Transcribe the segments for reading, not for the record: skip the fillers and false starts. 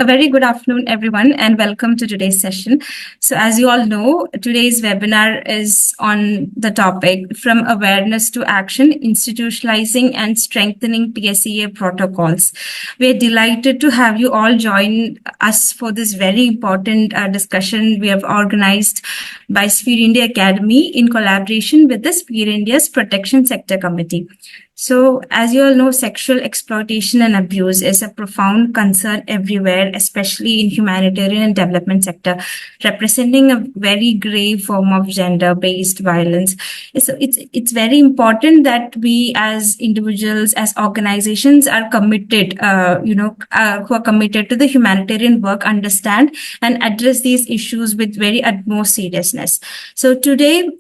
A very good afternoon, everyone, and welcome to today's session. So, as you all know, today's webinar is on the topic From Awareness to Action, Institutionalizing and Strengthening PSEA Protocols. We're delighted to have you all join us for this very important discussion we have organized by Sphere India Academy in collaboration with the Sphere India's Protection Sector Committee. So, as you all know, sexual exploitation and abuse is a profound concern everywhere, especially in humanitarian and development sector, representing a very grave form of gender-based violence. So, it's very important that we, as individuals, as organizations, are committed, who are committed to the humanitarian work, understand and address these issues with very utmost seriousness. So, today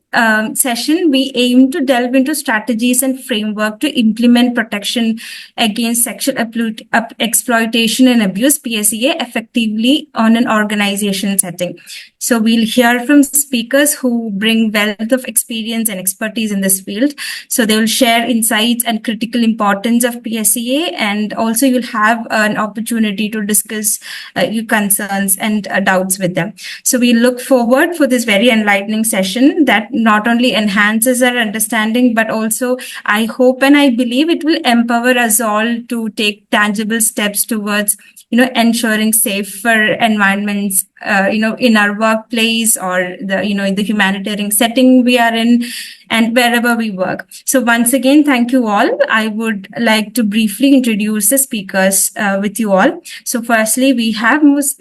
session, we aim to delve into strategies and framework to implement protection against sexual exploitation and abuse (PSEA) effectively on an organization setting. So we'll hear from speakers who bring wealth of experience and expertise in this field. So they will share insights and critical importance of PSEA, and also you'll have an opportunity to discuss your concerns and doubts with them. So we look forward for this very enlightening session that not only enhances our understanding, but also I hope and I believe it will empower us all to take tangible steps towards ensuring safer environments, in our workplace or in the humanitarian setting we are in and wherever we work. So once again, thank you all. I would like to briefly introduce the speakers with you all. So firstly, we have Ms.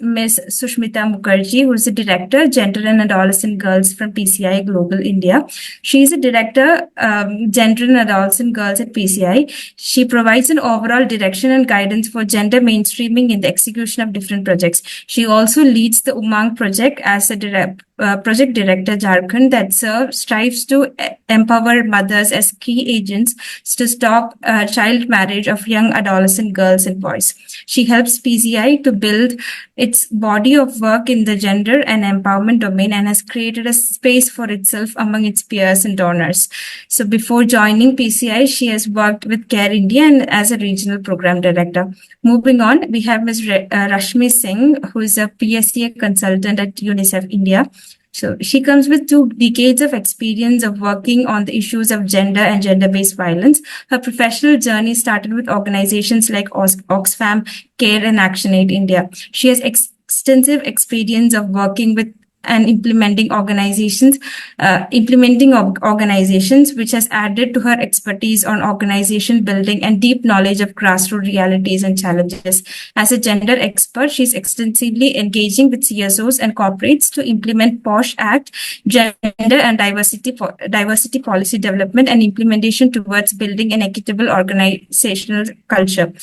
Sushmita Mukherjee, who is the Director, Gender and Adolescent Girls from PCI Global India. She is a Director, Gender and Adolescent Girls at PCI. She provides an overall direction and guidance for gender mainstreaming in the execution of different projects. She also leads the Umang project as a project director Jharkhand that strives to empower mothers as key agents to stop child marriage of young adolescent girls and boys. She helps PCI to build its body of work in the gender and empowerment domain and has created a space for itself among its peers and donors. So before joining PCI, she has worked with Care India and as a regional program director. Moving on, we have Ms. Rashmi Singh, who is a PSEA consultant at UNICEF India. So she comes with 2 decades of experience of working on the issues of gender and gender-based violence. Her professional journey started with organizations like Oxfam, Care and ActionAid India. She has extensive experience of working with and implementing organizations, which has added to her expertise on organization building and deep knowledge of grassroots realities and challenges. As a gender expert, she's extensively engaging with CSOs and corporates to implement POSH Act, gender and diversity policy development and implementation towards building an equitable organizational culture.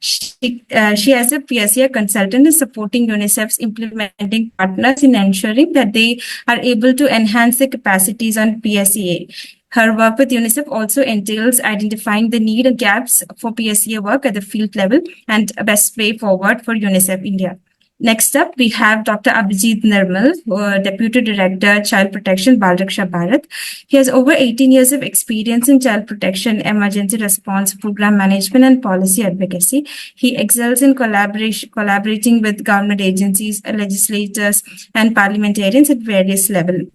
She as a PSEA consultant is supporting UNICEF's implementing partners in ensuring that they are able to enhance their capacities on PSEA. Her work with UNICEF also entails identifying the need and gaps for PSEA work at the field level and a best way forward for UNICEF India. Next up, we have Dr. Abhijit Nirmal, Deputy Director, Child Protection, Bal Raksha Bharat. He has over 18 years of experience in child protection, emergency response, program management, and policy advocacy. He excels in collaborating with government agencies, legislators, and parliamentarians at various levels.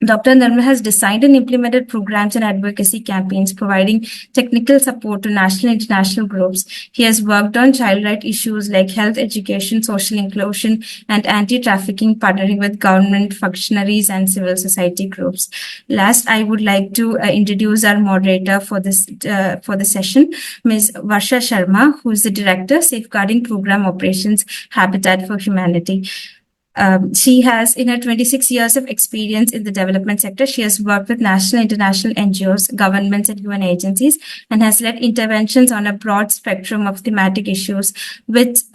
Dr. Nirmal has designed and implemented programs and advocacy campaigns providing technical support to national and international groups. He has worked on child rights issues like health, education, social inclusion, and anti-trafficking, partnering with government functionaries and civil society groups. Last, I would like to introduce our moderator for the session, Ms. Varsha Sharma, who is the Director, Safeguarding Program Operations, Habitat for Humanity. She has, in her 26 years of experience in the development sector, she has worked with national and international NGOs, governments, and UN agencies, and has led interventions on a broad spectrum of thematic issues, which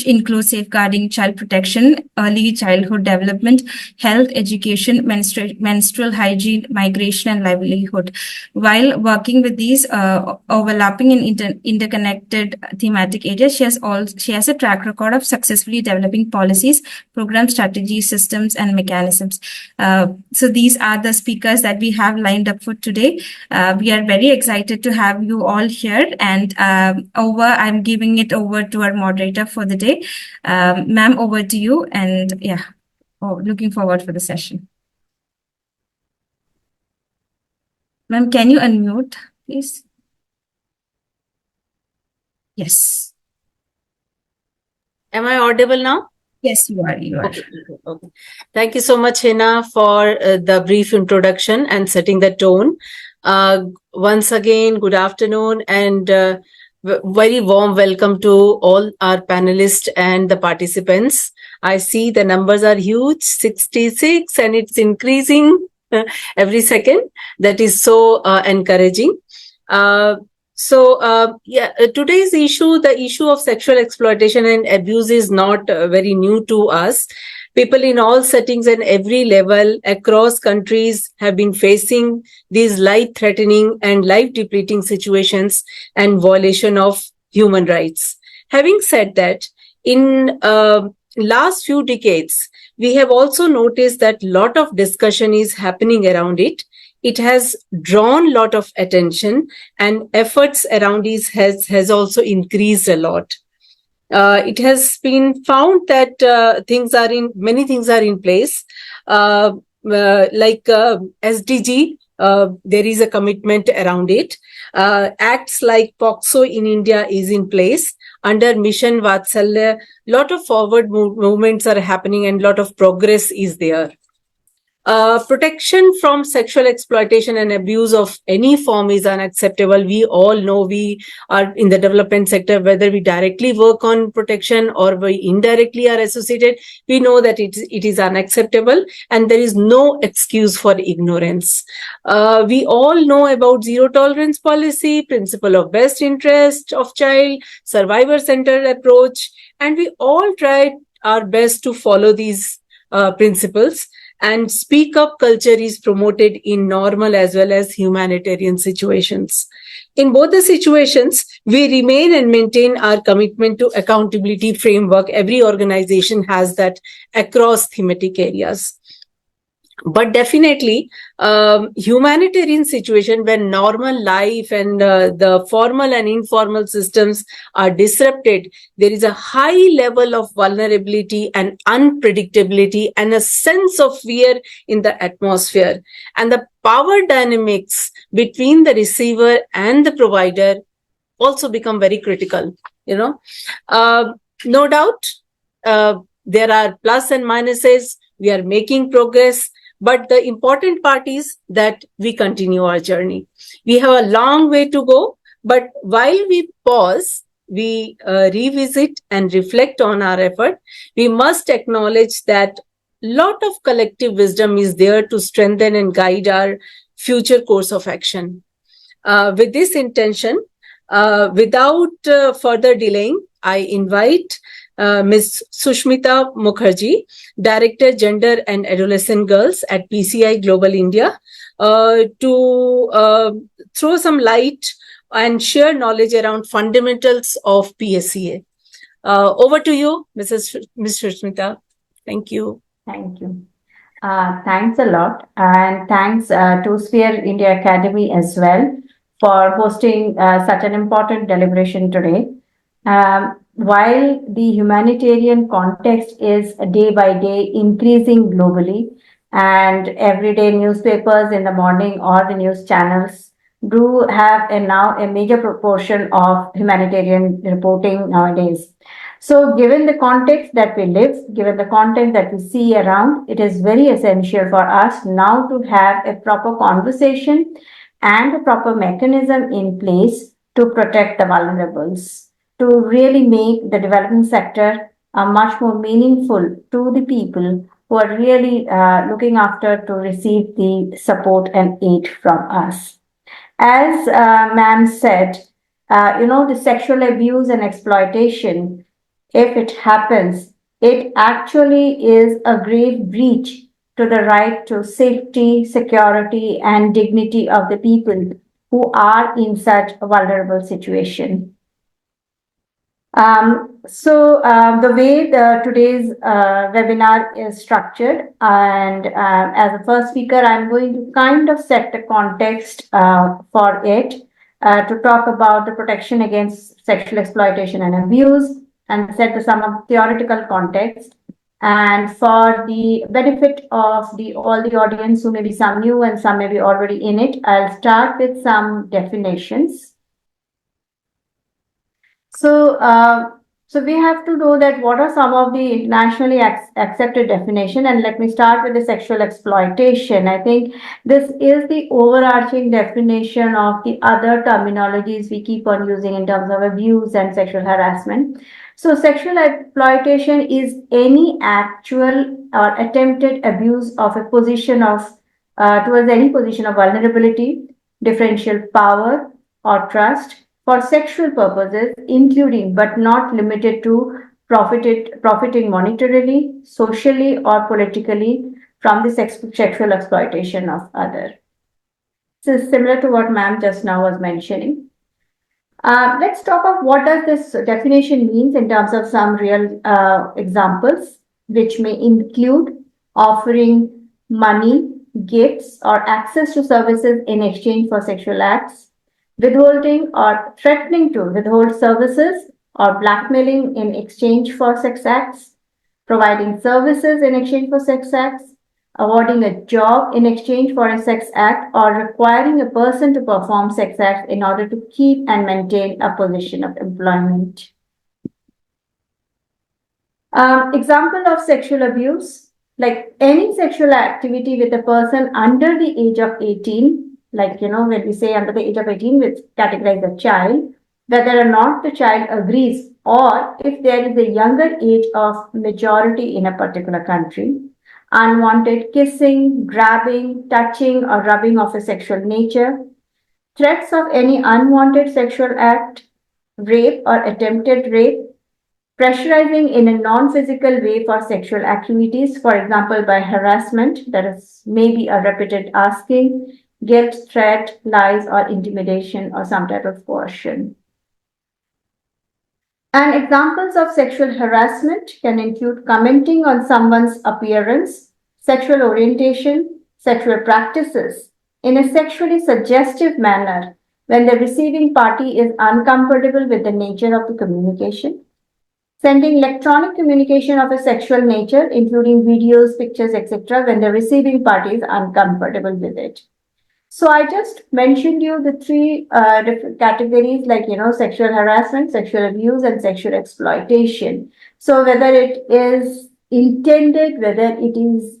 include safeguarding child protection, early childhood development, health, education, menstrual hygiene, migration, and livelihood. While working with these overlapping and interconnected thematic areas, she has a track record of successfully developing policies, programs, strategies, systems, and mechanisms. So these are the speakers that we have lined up for today. We are very excited to have you all here. And I'm giving it over to our moderator for the day. Ma'am, over to you. And yeah, looking forward for the session. Ma'am, can you unmute, please? Yes. Am I audible now? Yes, you are. You are. Okay. Thank you so much, Hina, for the brief introduction and setting the tone. Once again, good afternoon and very warm welcome to all our panelists and the participants. I see the numbers are huge, 66, and it's increasing every second. That is so encouraging. Today's issue, the issue of sexual exploitation and abuse is not very new to us. People in all settings and every level across countries have been facing these life-threatening and life-depleting situations and violation of human rights. Having said that, in last few decades, we have also noticed that lot of discussion is happening around it. It has drawn a lot of attention and efforts around it has also increased a lot. It has been found that many things are in place, like SDG. There is a commitment around it. Acts like POXO in India is in place. Under Mission Vatsalya, lot of forward movements are happening and lot of progress is there. Protection from sexual exploitation and abuse of any form is unacceptable. We all know, we are in the development sector, whether we directly work on protection or we indirectly are associated, we know that it is unacceptable and there is no excuse for ignorance. We all know about zero tolerance policy, principle of best interest of child, survivor-centered approach, and we all try our best to follow these principles. And speak up culture is promoted in normal as well as humanitarian situations. In both the situations, we remain and maintain our commitment to accountability framework. Every organization has that across thematic areas. But definitely, humanitarian situation when normal life and the formal and informal systems are disrupted, there is a high level of vulnerability and unpredictability and a sense of fear in the atmosphere. And the power dynamics between the receiver and the provider also become very critical. No doubt, there are plus and minuses. We are making progress. But the important part is that we continue our journey. We have a long way to go, but while we pause, we revisit and reflect on our effort, we must acknowledge that lot of collective wisdom is there to strengthen and guide our future course of action. With this intention, without further delaying, I invite Ms. Sushmita Mukherjee, Director Gender and Adolescent Girls at PSEA Global India, to throw some light and share knowledge around fundamentals of PSEA. Over to you, Ms. Sushmita. Thank you. Thank you. Thanks a lot. And thanks to Sphere India Academy as well for hosting such an important deliberation today. While the humanitarian context is day by day increasing globally, and everyday newspapers in the morning or the news channels do have now a major proportion of humanitarian reporting nowadays. So given the context that we live, given the context that we see around, it is very essential for us now to have a proper conversation and a proper mechanism in place to protect the vulnerables, to really make the development sector much more meaningful to the people who are really looking after to receive the support and aid from us. As ma'am said, the sexual abuse and exploitation, if it happens, it actually is a grave breach to the right to safety, security, and dignity of the people who are in such a vulnerable situation. The way today's webinar is structured, and as a first speaker, I'm going to kind of set the context for it to talk about the protection against sexual exploitation and abuse, and set some of theoretical context. And for the benefit of the all the audience who may be some new and some may be already in it, I'll start with some definitions. So, so we have to know that what are some of the internationally accepted definition, and let me start with the sexual exploitation. I think this is the overarching definition of the other terminologies we keep on using in terms of abuse and sexual harassment. So, sexual exploitation is any actual or attempted abuse of a position of towards any position of vulnerability, differential power, or trust for sexual purposes, including but not limited to profiting monetarily, socially, or politically from the sexual exploitation of others. This is similar to what ma'am just now was mentioning. Let's talk of what does this definition means in terms of some real examples, which may include offering money, gifts, or access to services in exchange for sexual acts, withholding or threatening to withhold services or blackmailing in exchange for sex acts, providing services in exchange for sex acts, awarding a job in exchange for a sex act, or requiring a person to perform sex acts in order to keep and maintain a position of employment. Example of sexual abuse, like any sexual activity with a person under the age of 18, like, when we say under the age of 18, we categorize a child, whether or not the child agrees, or if there is a younger age of majority in a particular country. Unwanted kissing, grabbing, touching, or rubbing of a sexual nature, threats of any unwanted sexual act, rape or attempted rape, pressurizing in a non-physical way for sexual activities, for example, by harassment, that is maybe a repeated asking, guilt, threat, lies, or intimidation, or some type of coercion. And examples of sexual harassment can include commenting on someone's appearance, sexual orientation, sexual practices in a sexually suggestive manner when the receiving party is uncomfortable with the nature of the communication, sending electronic communication of a sexual nature, including videos, pictures, etc., when the receiving party is uncomfortable with it. So I just mentioned you the three different categories, like, sexual harassment, sexual abuse, and sexual exploitation. So whether it is intended, whether it is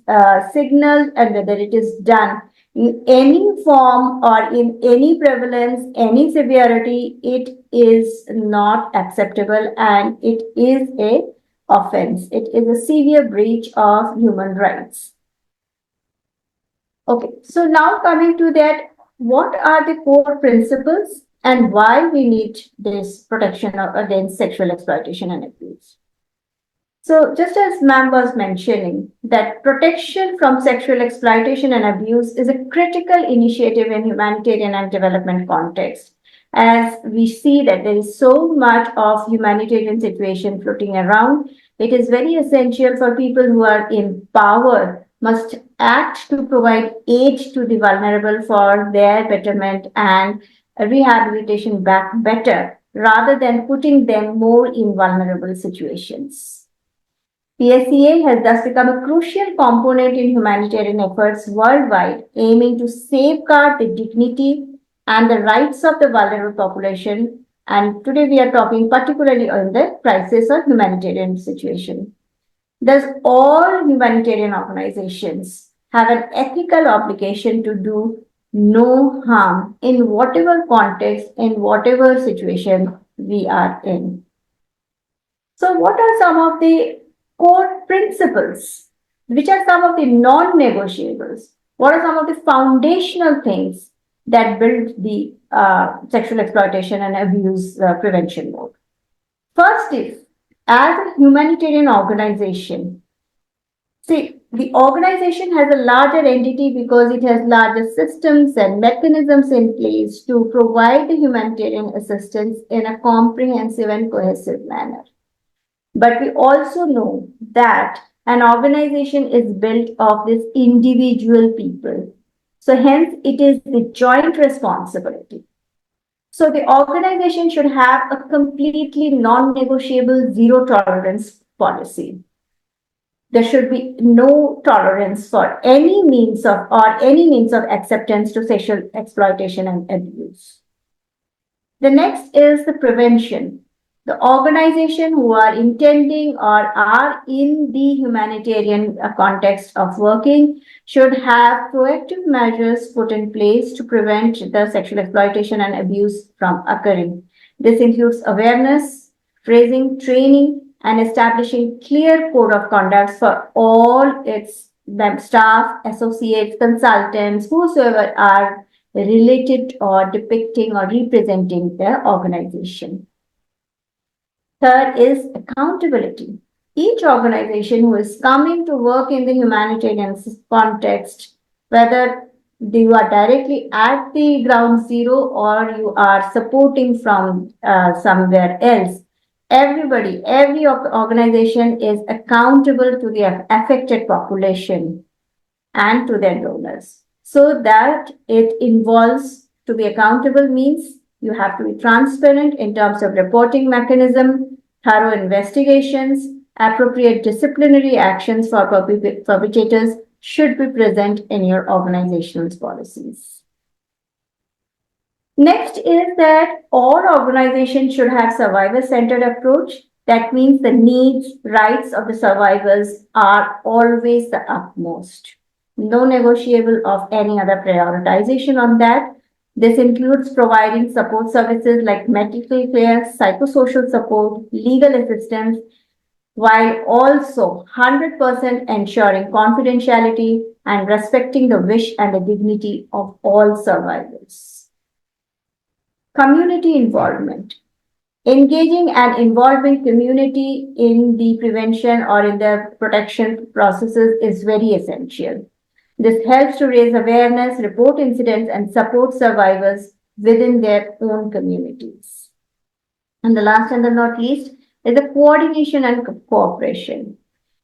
signaled, and whether it is done in any form or in any prevalence, any severity, it is not acceptable, and it is a offense. It is a severe breach of human rights. Okay, so now coming to that, what are the core principles and why we need this protection against sexual exploitation and abuse? So just as ma'am was mentioning, that protection from sexual exploitation and abuse is a critical initiative in humanitarian and development context, as we see that there is so much of humanitarian situation floating around. It is very essential for people who are in power must act to provide aid to the vulnerable for their betterment and rehabilitation back better, rather than putting them more in vulnerable situations. PSEA has thus become a crucial component in humanitarian efforts worldwide, aiming to safeguard the dignity and the rights of the vulnerable population. And today we are talking particularly on the crisis or humanitarian situation. Thus, all humanitarian organizations have an ethical obligation to do no harm in whatever context, in whatever situation we are in. So, what are some of the core principles? Which are some of the non-negotiables? What are some of the foundational things that build the sexual exploitation and abuse prevention mode? First is, as a humanitarian organization, see, the organization has a larger entity because it has larger systems and mechanisms in place to provide the humanitarian assistance in a comprehensive and cohesive manner. But we also know that an organization is built of these individual people. So hence it is the joint responsibility. So the organization should have a completely non-negotiable zero tolerance policy. There should be no tolerance for any means of acceptance to sexual exploitation and abuse. The next is the prevention. The organization who are intending or are in the humanitarian context of working should have proactive measures put in place to prevent the sexual exploitation and abuse from occurring. This includes awareness, raising, training, and establishing clear code of conduct for all its staff, associates, consultants, whosoever are related or depicting or representing their organization. Third is accountability. Each organization who is coming to work in the humanitarian context, whether you are directly at the ground zero or you are supporting from somewhere else, every organization is accountable to the affected population and to their donors. So that it involves to be accountable means you have to be transparent in terms of reporting mechanism, thorough investigations, appropriate disciplinary actions for perpetrators should be present in your organizational policies. Next is that all organizations should have survivor-centered approach. That means the needs, rights of the survivors are always the utmost. No negotiable of any other prioritization on that. This includes providing support services like medical care, psychosocial support, legal assistance, while also 100% ensuring confidentiality and respecting the wish and the dignity of all survivors. Community involvement. Engaging and involving community in the prevention or in the protection processes is very essential. This helps to raise awareness, report incidents, and support survivors within their own communities. And the last and the not least is the coordination and cooperation.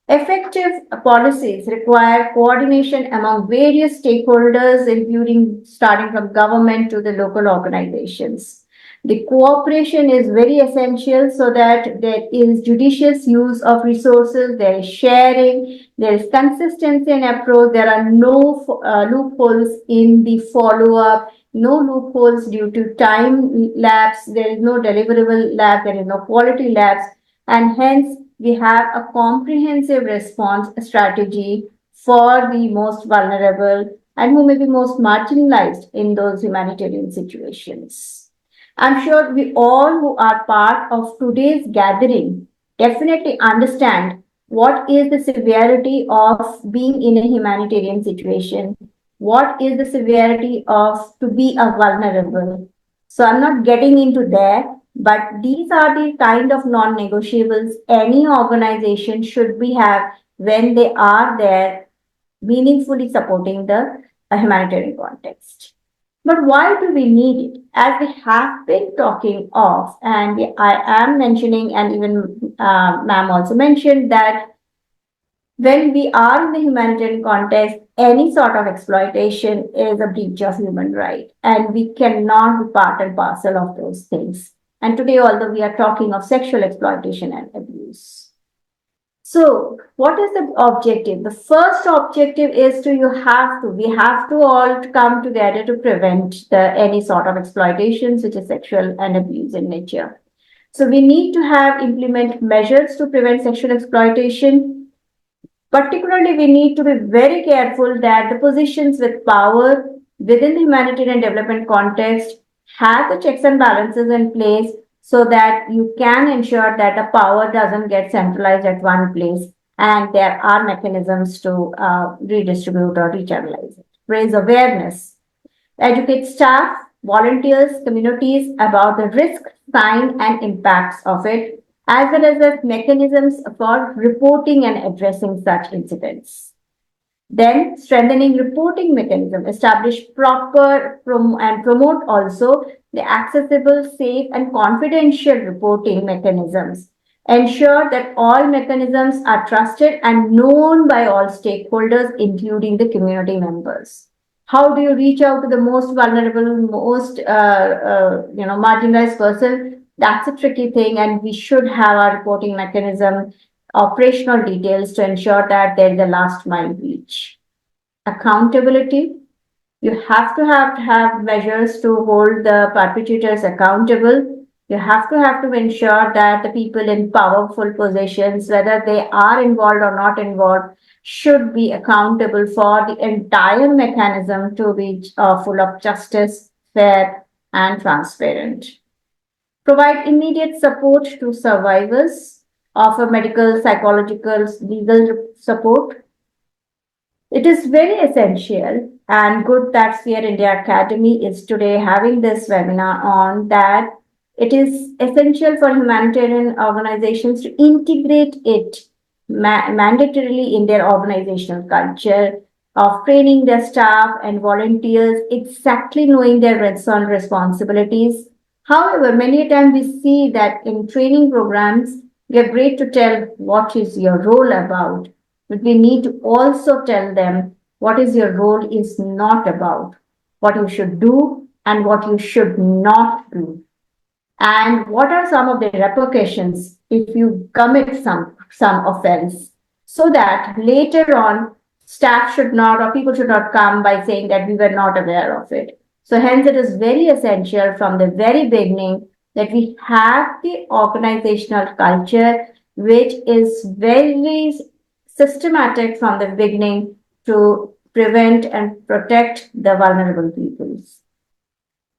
Effective policies require coordination among various stakeholders, including starting from government to the local organizations. The cooperation is very essential so that there is judicious use of resources, there is sharing, there is consistency in approach, there are no loopholes in the follow-up, no loopholes due to time lapse, there is no deliverable lapse, there is no quality lapse, and hence we have a comprehensive response strategy for the most vulnerable and who may be most marginalized in those humanitarian situations. I'm sure we all who are part of today's gathering definitely understand what is the severity of being in a humanitarian situation, what is the severity of to be a vulnerable. So I'm not getting into there, but these are the kind of non-negotiables any organization should be have when they are there meaningfully supporting the humanitarian context. But why do we need it? As we have been talking of, and I am mentioning, and even ma'am also mentioned that when we are in the humanitarian context, any sort of exploitation is a breach of human right, and we cannot be part and parcel of those things. And today, although we are talking of sexual exploitation and abuse. So, what is the objective? The first objective is we have to all come together to prevent any sort of exploitations, which is sexual and abuse in nature. So, we need to implement measures to prevent sexual exploitation. Particularly, we need to be very careful that the positions with power within the humanitarian development context have the checks and balances in place so that you can ensure that the power doesn't get centralized at one place and there are mechanisms to redistribute or rechannelize it. Raise awareness, educate staff, volunteers, communities about the risk, sign, and impacts of it, as well as the mechanisms for reporting and addressing such incidents. Then strengthening reporting mechanism, establish proper and promote also the accessible, safe, and confidential reporting mechanisms. ensure that all mechanisms are trusted and known by all stakeholders, including the community members. How do you reach out to the most vulnerable, most marginalized person? That's a tricky thing, and we should have our reporting mechanism, operational details to ensure that there is a last mile reach. Accountability. You have measures to hold the perpetrators accountable. You have to ensure that the people in powerful positions, whether they are involved or not involved, should be accountable for the entire mechanism to be full of justice, fair, and transparent. Provide immediate support to survivors, offer medical, psychological, legal support. It is very essential and good that Sphere India Academy is today having this webinar on that. It is essential for humanitarian organizations to integrate it mandatorily in their organizational culture of training their staff and volunteers, exactly knowing their rights and responsibilities. However, many times we see that in training programs, we are great to tell what is your role about, but we need to also tell them what is your role is not about, what you should do and what you should not do, and what are some of the repercussions if you commit some offense, so that later on staff should not or people should not come by saying that we were not aware of it. So hence it is very essential from the very beginning that we have the organizational culture which is very systematic from the beginning to prevent and protect the vulnerable peoples.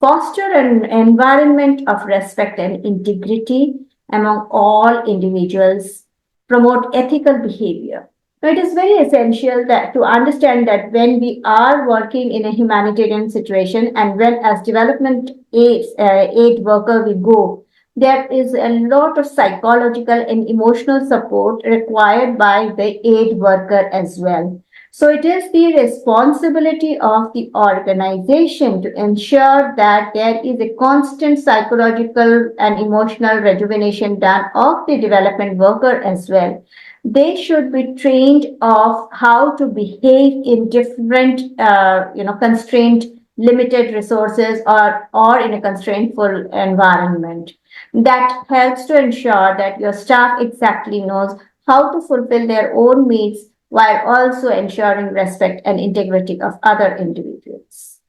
Foster an environment of respect and integrity among all individuals. Promote ethical behavior. Now, it is very essential that to understand that when we are working in a humanitarian situation and when as development aid worker we go, there is a lot of psychological and emotional support required by the aid worker as well. So it is the responsibility of the organization to ensure that there is a constant psychological and emotional rejuvenation done of the development worker as well. They should be trained of how to behave in different, constrained, limited resources or in a constraintful environment. That helps to ensure that your staff exactly knows how to fulfill their own needs while also ensuring respect and integrity of other individuals.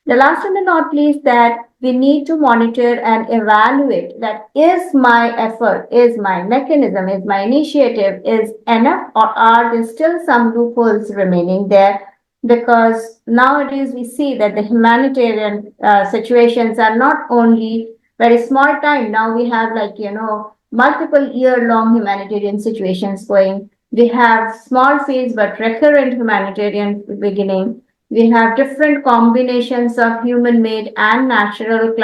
The last and not least, that we need to monitor and evaluate that is my effort, is my mechanism, is my initiative is enough, or are there still some loopholes remaining there? Because nowadays we see that the humanitarian situations are not only very small time. Now we have multiple year-long humanitarian situations going. We have small phase but recurrent humanitarian beginning. We have different combinations of human-made and natural,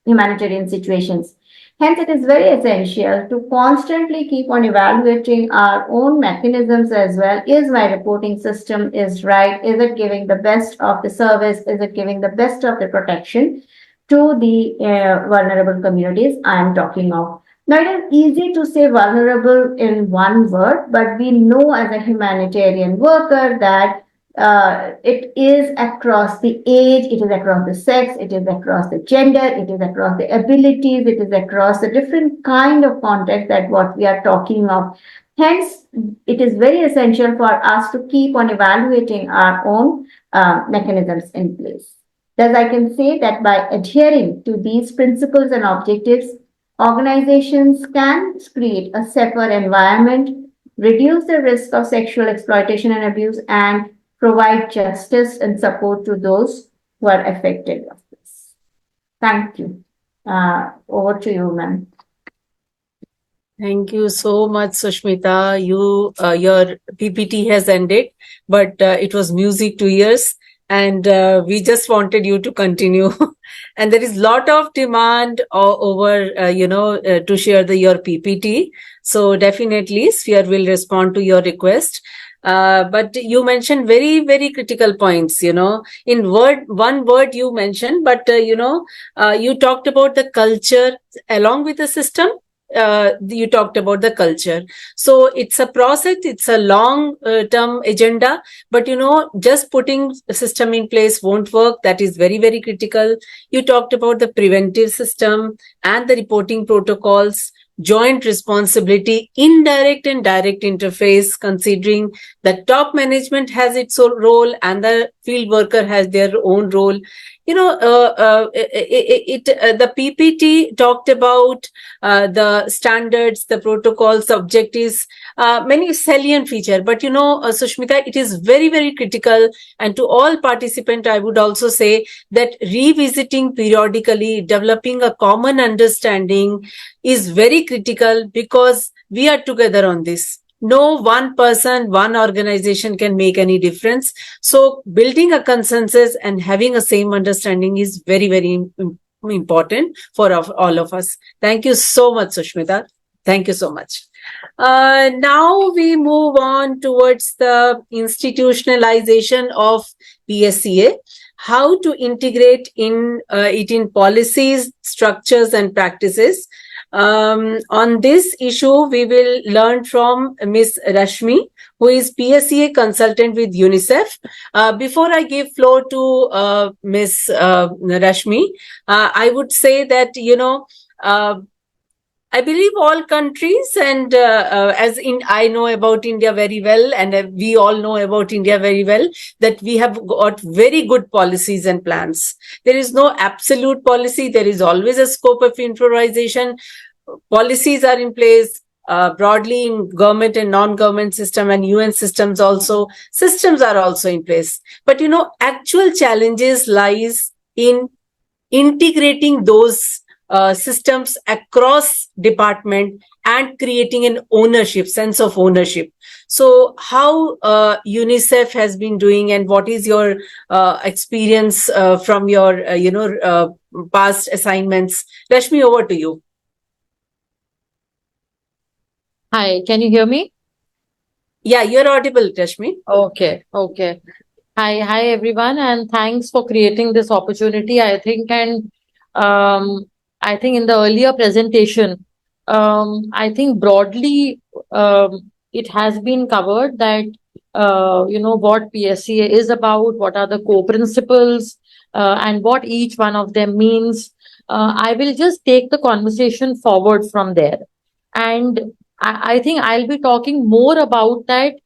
humanitarian situations. Hence, it is very essential to constantly keep on evaluating our own mechanisms as well. Is my reporting system is right? Is it giving the best of the service? Is it giving the best of the protection to the vulnerable communities I am talking of? Now, it is easy to say vulnerable in one word, but we know as a humanitarian worker that it is across the age, it is across the sex, it is across the gender, it is across the abilities, it is across the different kind of context that what we are talking of. Hence, it is very essential for us to keep on evaluating our own mechanisms in place. Thus, I can say that by adhering to these principles and objectives, organizations can create a safer environment, reduce the risk of sexual exploitation and abuse, and provide justice and support to those who are affected of this. Thank you. Over to you, ma'am. Thank you so much, Sushmita. Your PPT has ended, but it was music to ears, and we just wanted you to continue. And there is lot of demand over, to share your PPT. So definitely, Sphere will respond to your request. But you mentioned very, very critical points, in one word you mentioned, but, you talked about the culture along with the system. you talked about the culture. So it's a process, it's a long term agenda, but just putting a system in place won't work. That is very, very critical. You talked about the preventive system and the reporting protocols, joint responsibility, indirect and direct interface, considering that top management has its own role and the field worker has their own role. The PPT talked about the standards, the protocols, objectives, many salient feature. But Sushmita, it is very, very critical. And to all participants, I would also say that revisiting periodically, developing a common understanding is very critical, because we are together on this. No one person, one organization can make any difference. So building a consensus and having a same understanding is very, very important for all of us. Thank you so much, Sushmita. Thank you so much. Now we move on towards the institutionalization of PSEA, how to integrate it in policies, structures, and practices. On this issue, we will learn from Ms. Rashmi, who is PSEA consultant with UNICEF. Before I give floor to Ms. Rashmi, I would say that, I believe all countries, and I know about India very well, and we all know about India very well, that we have got very good policies and plans. There is no absolute policy. There is always a scope of improvisation. Policies are in place broadly in government and non-government system, and UN systems also. Systems are also in place. But, actual challenges lies in integrating those systems across department and creating an sense of ownership. So how UNICEF has been doing, and what is your experience from your past assignments? Rashmi, over to you. Hi, can you hear me? Yeah, you're audible, Rashmi. Okay. Hi everyone, and thanks for creating this opportunity. I think in the earlier presentation, I think broadly it has been covered that what PSEA is about, what are the core principles, and what each one of them means. I will just take the conversation forward from there, and I think I'll be talking more about that,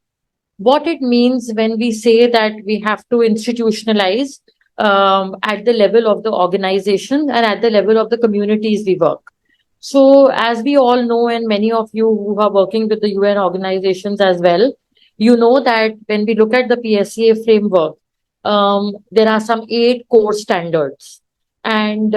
what it means when we say that we have to institutionalize at the level of the organization and at the level of the communities we work. So, as we all know, and many of you who are working with the UN organizations as well, you know that when we look at the PSEA framework, there are some 8 core standards. And,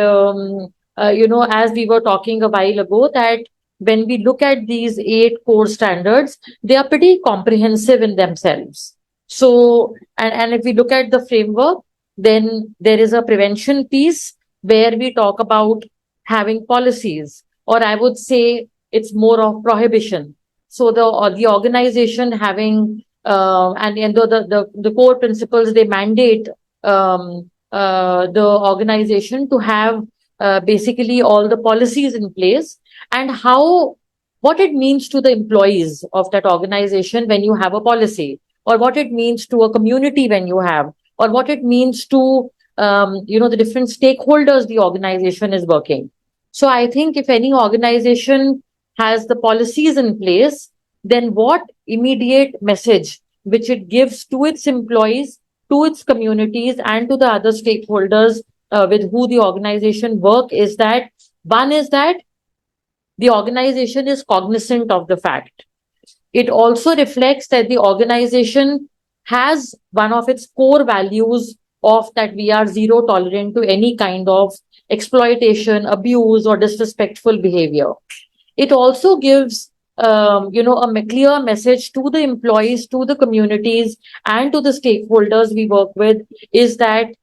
as we were talking a while ago, that when we look at these 8 core standards, they are pretty comprehensive in themselves. So, and if we look at the framework, then there is a prevention piece where we talk about having policies, or I would say it's more of prohibition. So the organization having and the core principles, they mandate the organization to have basically all the policies in place, and what it means to the employees of that organization when you have a policy, or what it means to a community when you have, or what it means to the different stakeholders the organization is working. So I think if any organization has the policies in place, then what immediate message which it gives to its employees, to its communities, and to the other stakeholders with who the organization work is that, one is that the organization is cognizant of the fact. It also reflects that the organization has one of its core values of that we are zero tolerant to any kind of exploitation, abuse, or disrespectful behavior. It also gives a clear message to the employees, to the communities, and to the stakeholders we work with, is that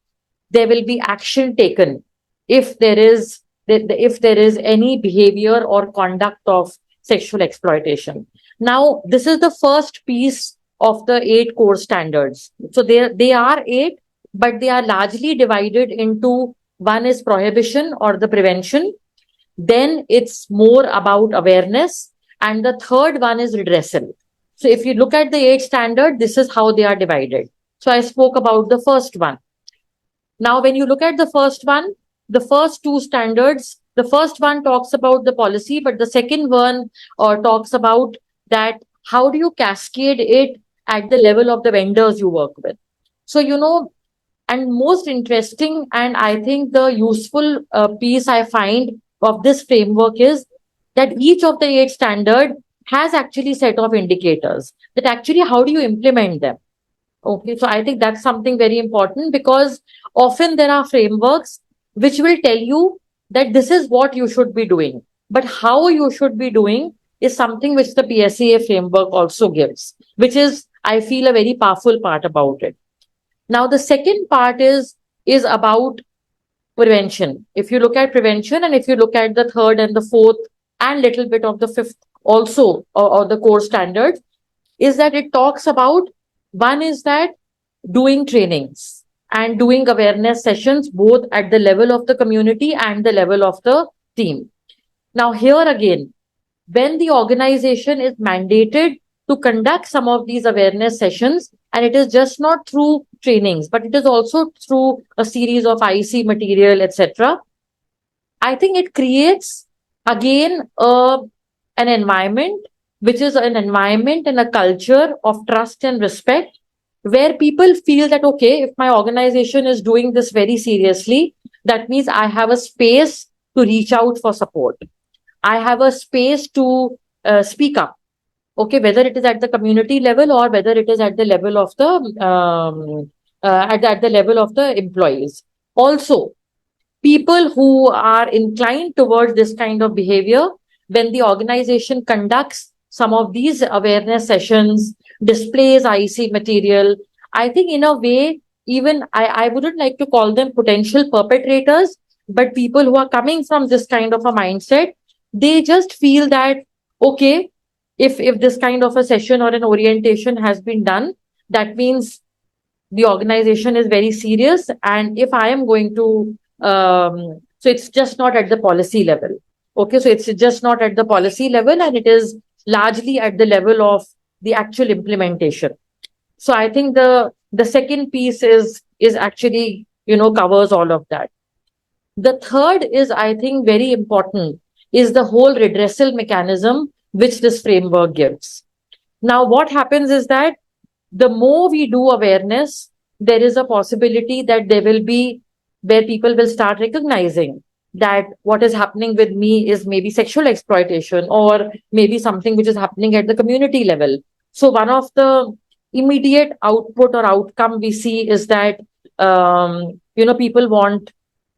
there will be action taken if there is any behavior or conduct of sexual exploitation. Now, this is the first piece of the 8 core standards. So they are 8, but they are largely divided into, one is prohibition or the prevention. Then it's more about awareness. And the third one is redressal. So if you look at the 8 standard, this is how they are divided. So I spoke about the first one. Now, when you look at the first one, the first 2 standards, the first one talks about the policy, but the second one talks about that how do you cascade it at the level of the vendors you work with. So, and most interesting, and I think the useful piece I find of this framework is that each of the 8 standard has actually set of indicators that actually how do you implement them. Okay, so I think that's something very important, because often there are frameworks which will tell you that this is what you should be doing, but how you should be doing is something which the PSEA framework also gives, which is, I feel, a very powerful part about it. Now, the second part is about prevention. If you look at prevention, and if you look at the third and the fourth and little bit of the fifth also, or the core standard, is that it talks about, one is that doing trainings and doing awareness sessions both at the level of the community and the level of the team. Now, here again, when the organization is mandated to conduct some of these awareness sessions, and it is just not through trainings, but it is also through a series of IC material, etc., I think it creates again an environment which is an environment and a culture of trust and respect, where people feel that, okay, if my organization is doing this very seriously, that means I have a space to reach out for support. I have a space to speak up. Okay, whether it is at the community level or whether it is at the level of the at the level of the employees. Also, people who are inclined towards this kind of behavior, when the organization conducts some of these awareness sessions, displays IC material, I think in a way, even I wouldn't like to call them potential perpetrators, but people who are coming from this kind of a mindset, they just feel that, okay, if this kind of a session or an orientation has been done, that means the organization is very serious. And if I am going to, so it's just not at the policy level. Okay, so it's just not at the policy level, and it is largely at the level of the actual implementation. So I think the second piece is actually, covers all of that. The third is, I think, very important, is the whole redressal mechanism which this framework gives. Now, what happens is that the more we do awareness, there is a possibility that there will be where people will start recognizing that what is happening with me is maybe sexual exploitation, or maybe something which is happening at the community level. So one of the immediate output or outcome we see is that, people want,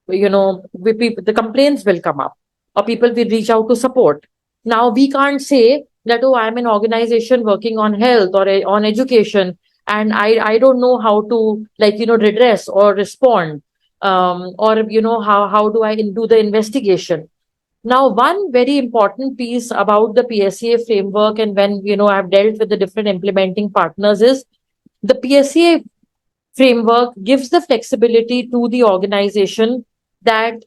the complaints will come up, or people will reach out to support. Now, we can't say that, oh, I'm an organization working on health or on education, and I don't know how to, redress or respond, or, how do I do the investigation. Now, one very important piece about the PSEA framework, and when, I've dealt with the different implementing partners, is the PSEA framework gives the flexibility to the organization that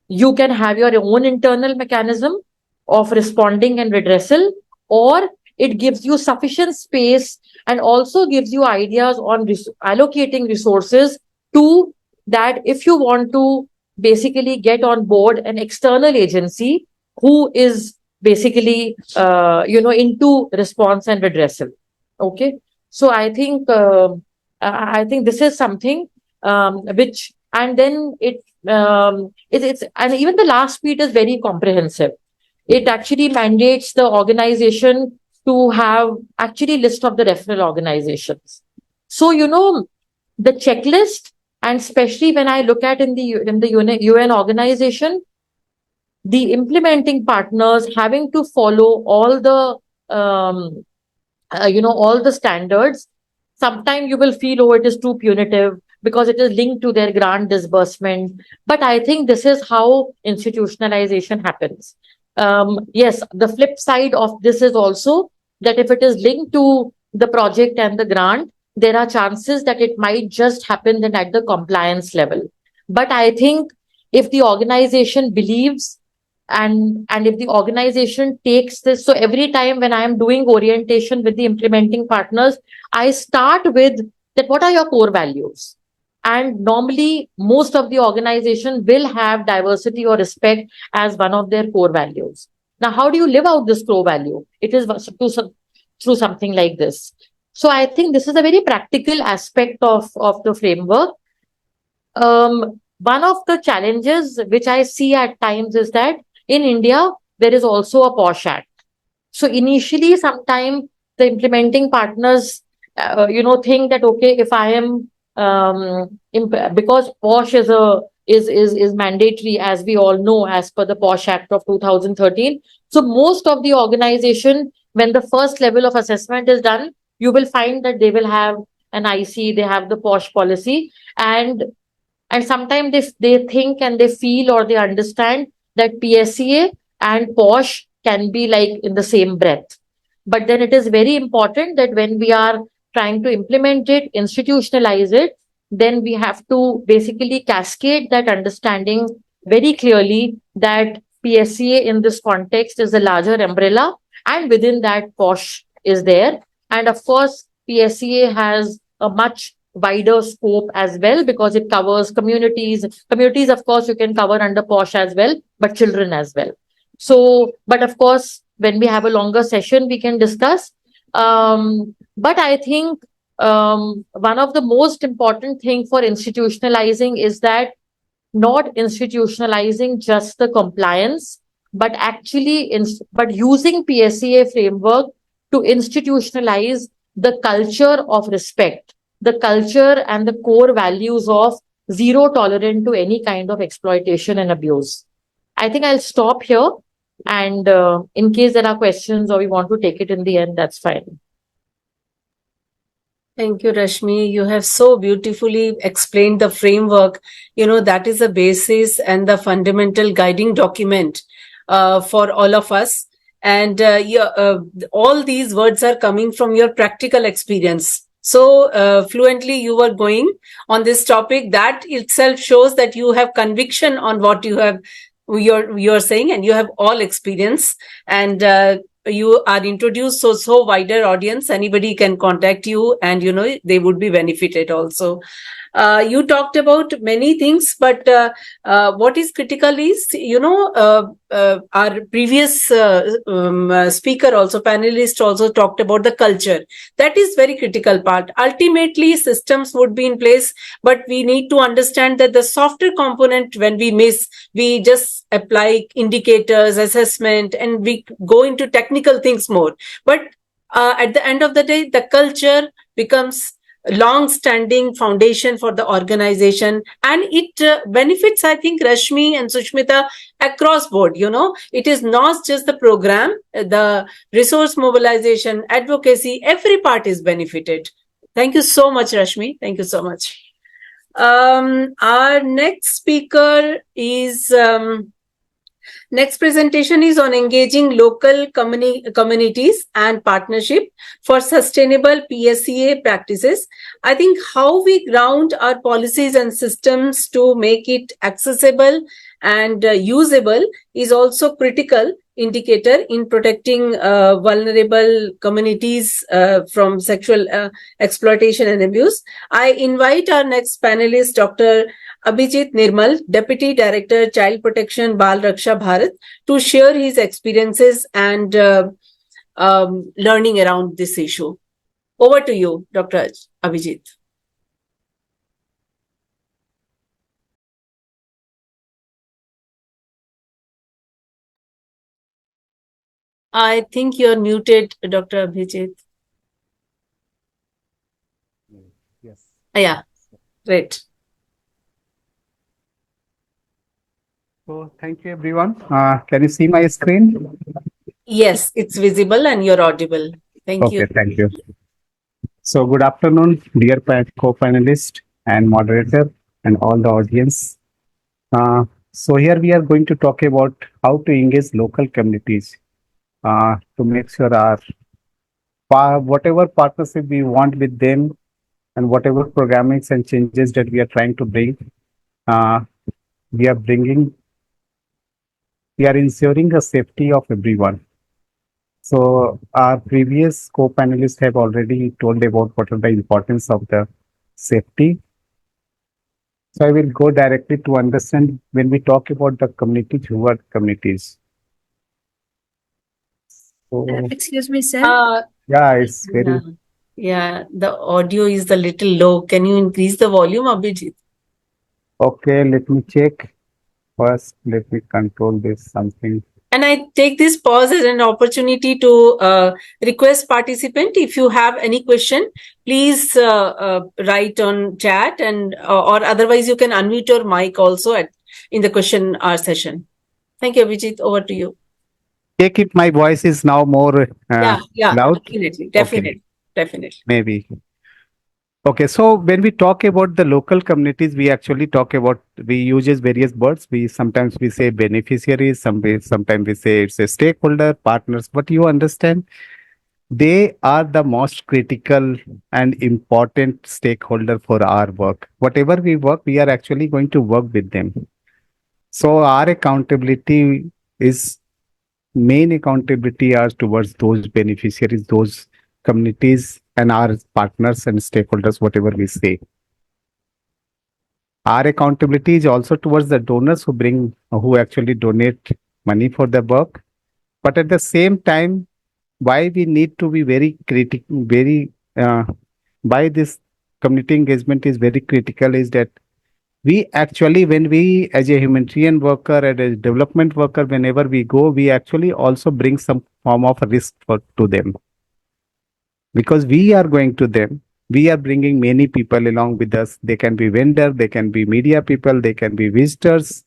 you can have your own internal mechanism of responding and redressal, or it gives you sufficient space and also gives you ideas on allocating resources to that, if you want to basically get on board an external agency who is basically into response and redressal. Okay, so I think this is something which, and then it's, and even the last bit is very comprehensive. It actually mandates the organization to have actually list of the referral organizations. So, the checklist, and especially when I look at in the UN organization, the implementing partners having to follow all the all the standards. Sometimes you will feel, oh, it is too punitive because it is linked to their grant disbursement. But I think this is how institutionalization happens. Yes, the flip side of this is also that if it is linked to the project and the grant, there are chances that it might just happen then at the compliance level. But I think if the organization believes and if the organization takes this, so every time when I am doing orientation with the implementing partners, I start with that what are your core values. And normally most of the organization will have diversity or respect as one of their core values. Now how do you live out this core value? It is through something like this. So I think this is a very practical aspect of the framework. One of the challenges which I see at times is that in India, there is also a POSH Act. So initially, sometimes the implementing partners, think that okay, if I am because POSH is mandatory, as we all know, as per the POSH Act of 2013. So most of the organization, when the first level of assessment is done, you will find that they will have an IC, they have the POSH policy, and sometimes they think and they feel or they understand that PSEA and POSH can be like in the same breath. But then it is very important that when we are trying to implement it, institutionalize it, then we have to basically cascade that understanding very clearly that PSEA in this context is a larger umbrella, and within that POSH is there. And of course, PSEA has a much wider scope as well because it covers communities. Communities, of course, you can cover under POSH as well, but children as well. So, but of course, when we have a longer session, we can discuss. But I think one of the most important thing for institutionalizing is that not institutionalizing just the compliance, but actually, but using PSEA framework to institutionalize the culture of respect, the culture and the core values of zero tolerance to any kind of exploitation and abuse. I think I'll stop here. And in case there are questions or we want to take it in the end, that's fine. Thank you, Rashmi. You have so beautifully explained the framework. That is the basis and the fundamental guiding document for all of us. And all these words are coming from your practical experience. So fluently you were going on this topic. That itself shows that you have conviction on what you're saying, and you have all experience. And you are introduced so wider audience, anybody can contact you, and they would be benefited also. You talked about many things, but what is critical is our previous speaker also, panelist also talked about the culture. That is very critical part. Ultimately systems would be in place, but we need to understand that the softer component, when we miss, we just apply indicators, assessment, and we go into technical things more. But at the end of the day, the culture becomes long-standing foundation for the organization, and it benefits, I think, Rashmi and Sushmita, across board. It is not just the program, the resource mobilization, advocacy, every part is benefited. Thank you so much, Rashmi. Thank you so much. Our next speaker is next presentation is on engaging local communities and partnership for sustainable PSEA practices. I think how we ground our policies and systems to make it accessible and usable is also critical indicator in protecting vulnerable communities from sexual exploitation and abuse. I invite our next panelist, Dr. Abhijit Nirmal, Deputy Director, Child Protection, Bal Raksha Bharat, to share his experiences and learning around this issue. Over to you, Dr. Abhijit. I think you're muted, Dr. Abhijit. Yes. Yeah, great. So thank you, everyone. Can you see my screen? Yes, it's visible and you're audible. Thank you. Okay, thank you. So good afternoon, dear co-panelist and moderator and all the audience. So here we are going to talk about how to engage local communities to make sure our whatever partnership we want with them and whatever programmings and changes that we are trying to bring, we are bringing we are ensuring the safety of everyone. So our previous co-panelists have already told about what are the importance of the safety. So I will go directly to understand when we talk about the communities, who are communities. So Excuse me, sir. yeah, it's very Yeah, the audio is a little low. Can you increase the volume, Abhijit? okay. Let me check first. Let me control this something. And I take this pause as an opportunity to request participant. If you have any question, please write on chat, and or otherwise you can unmute your mic also in the question hour session. Thank you, Abhijit. Over to you. Check if my voice is now more Yeah, loud. definitely, definitely. Maybe. Okay, so when we talk about the local communities, we actually talk about we uses various words. We sometimes we say beneficiaries, sometimes we say it's a stakeholder, partners. But you understand, they are the most critical and important stakeholder for our work. Whatever we work, we are actually going to work with them. So our accountability is main accountability are towards those beneficiaries, those communities, and our partners and stakeholders, whatever we say. Our accountability is also towards the donors who actually donate money for the work. But at the same time, why we need to be very critical, why this community engagement is very critical is that we actually, when we as a humanitarian worker and a development worker, whenever we go, we actually also bring some form of risk to them, because we are going to them, we are bringing many people along with us. They can be vendor, they can be media people, they can be visitors,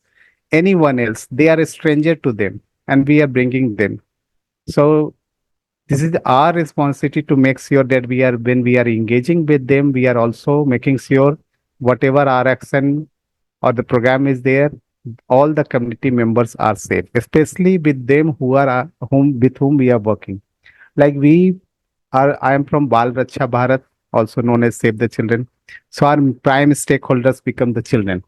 anyone else. They are a stranger to them, and we are bringing them. So this is our responsibility to make sure that we are, when we are engaging with them, we are also making sure whatever our action or the program is there, all the community members are safe, especially with them who are whom we are working. Like I am from Bal Raksha Bharat, also known as Save the Children. So our prime stakeholders become the children.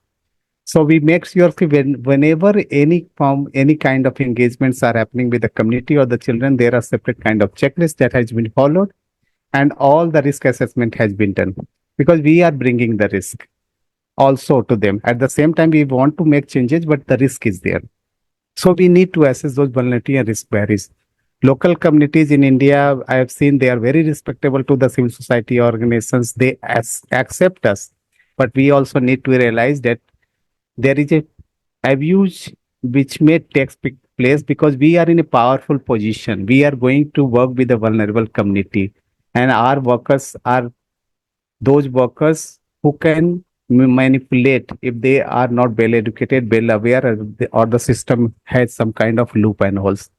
So we make sure that whenever any kind of engagements are happening with the community or the children, there are separate kind of checklist that has been followed, and all the risk assessment has been done, because we are bringing the risk also to them. At the same time, we want to make changes, but the risk is there. So we need to assess those vulnerability and risk barriers. Local communities in India, I have seen they are very respectable to the civil society organizations. They accept us, but we also need to realize that there is a abuse which may take place because we are in a powerful position. We are going to work with a vulnerable community, and our workers are those workers who can manipulate if they are not well educated, well aware, or the system has some kind of loop and holes.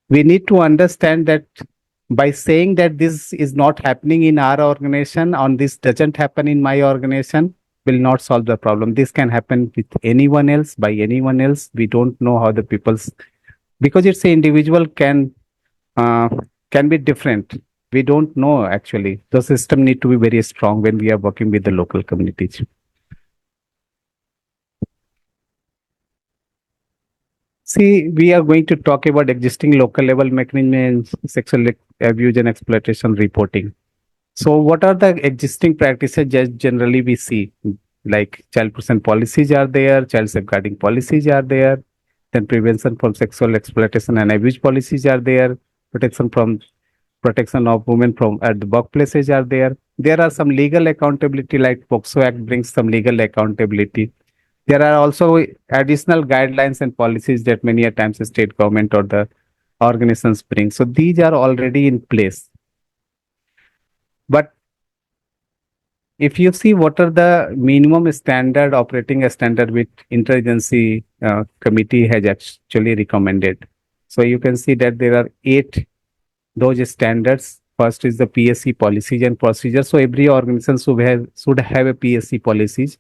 We need to understand that by saying that this is not happening in our organization, or this doesn't happen in my organization, will not solve the problem. This can happen with anyone else, by anyone else. We don't know how the people's, because it's an individual uh, can be different. We don't know actually. The system need to be very strong when we are working with the local communities. See, we are going to talk about existing local level mechanisms, sexual abuse and exploitation reporting. So, what are the existing practices that generally we see? Like child protection policies are there, child safeguarding policies are there, then prevention from sexual exploitation and abuse policies are there, protection of women from at the workplaces are there. There are some legal accountability, like POXO Act brings some legal accountability. There are also additional guidelines and policies that many a times the state government or the organizations bring. So these are already in place. But if you see what are the minimum standard operating standard which interagency committee has actually recommended. So you can see that there are 8 those standards. First is the PSE policies and procedures. So every organization should have a PSE policies,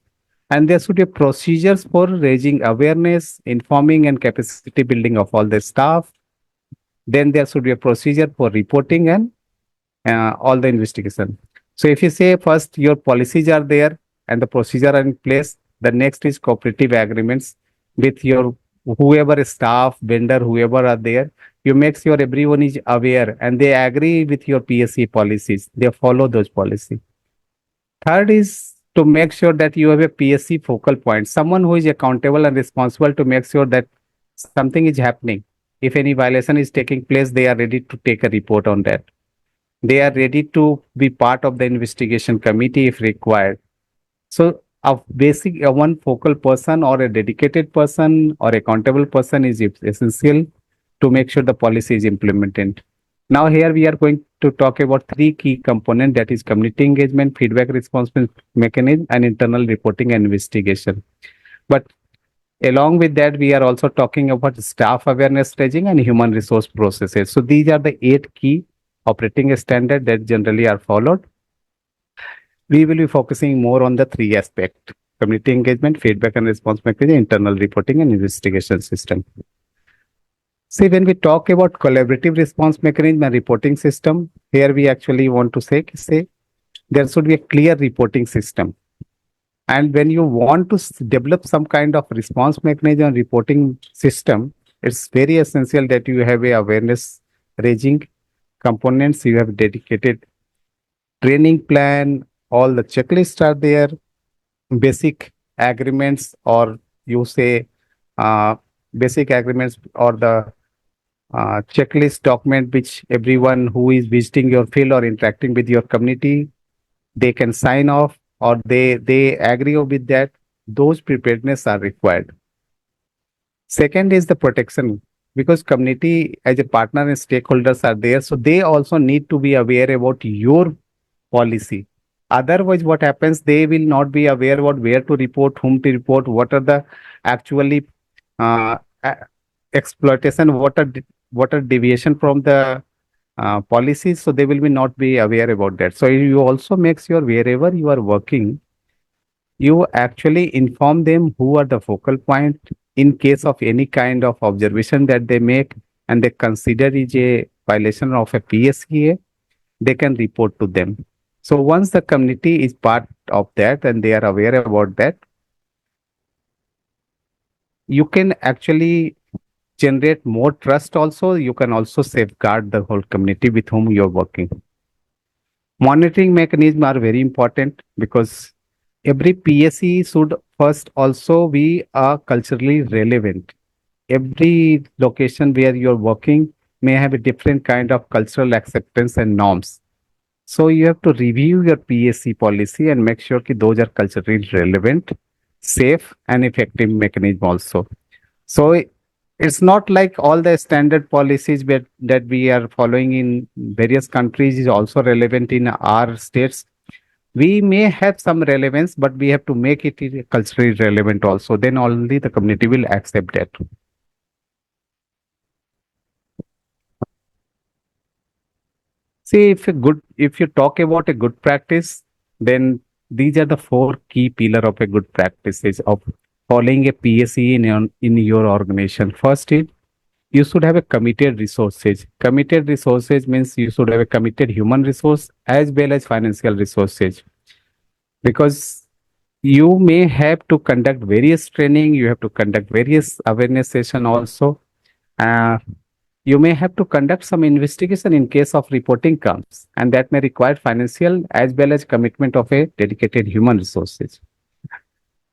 and there should be procedures for raising awareness, informing, and capacity building of all the staff. Then there should be a procedure for reporting and all the investigation. So if you say first your policies are there and the procedure are in place, the next is cooperative agreements with your whoever is staff, vendor, whoever are there, you make sure everyone is aware and they agree with your PSE policies. They follow those policies. Third is to make sure that you have a PSC focal point, someone who is accountable and responsible to make sure that something is happening. If any violation is taking place, they are ready to take a report on that. They are ready to be part of the investigation committee if required. So a basic one focal person or a dedicated person or accountable person is essential to make sure the policy is implemented. Now here we are going to talk about three key components, that is community engagement, feedback response mechanism, and internal reporting and investigation. But along with that, we are also talking about staff awareness staging and human resource processes. So these are the 8 key operating standards that generally are followed. We will be focusing more on the 3 aspects: community engagement, feedback and response mechanism, internal reporting and investigation system. See, when we talk about collaborative response mechanism and reporting system, here we actually want to say there should be a clear reporting system. And when you want to develop some kind of response mechanism and reporting system, it's very essential that you have a awareness raising components, you have dedicated training plan, all the checklists are there, basic agreements, or you say basic agreements or the checklist document which everyone who is visiting your field or interacting with your community, they can sign off or they agree with that. Those preparedness are required. Second is the protection, because community as a partner and stakeholders are there, so they also need to be aware about your policy. Otherwise, what happens, they will not be aware about where to report, whom to report, what are the actually exploitation, what are deviation from the policies, so they will be not be aware about that. So you also make sure wherever you are working, you actually inform them who are the focal point in case of any kind of observation that they make and they consider is a violation of a PSEA, they can report to them. So once the community is part of that and they are aware about that, you can actually generate more trust also. You can also safeguard the whole community with whom you're working. Monitoring mechanisms are very important because every PSE should first also be culturally relevant. Every location where you're working may have a different kind of cultural acceptance and norms. So you have to review your PSE policy and make sure that those are culturally relevant, safe and effective mechanism also. So it's not like all the standard policies that we are following in various countries is also relevant in our states. We may have some relevance, but we have to make it culturally relevant also. Then only the community will accept that. See, if you talk about a good practice, then these are the 4 key pillars of a good practices of following a PSE in your organization. First is you should have a committed resources. Committed resources means you should have a committed human resource as well as financial resources. Because you may have to conduct various training, you have to conduct various awareness session also. You may have to conduct some investigation in case of reporting comes, and that may require financial as well as commitment of a dedicated human resources.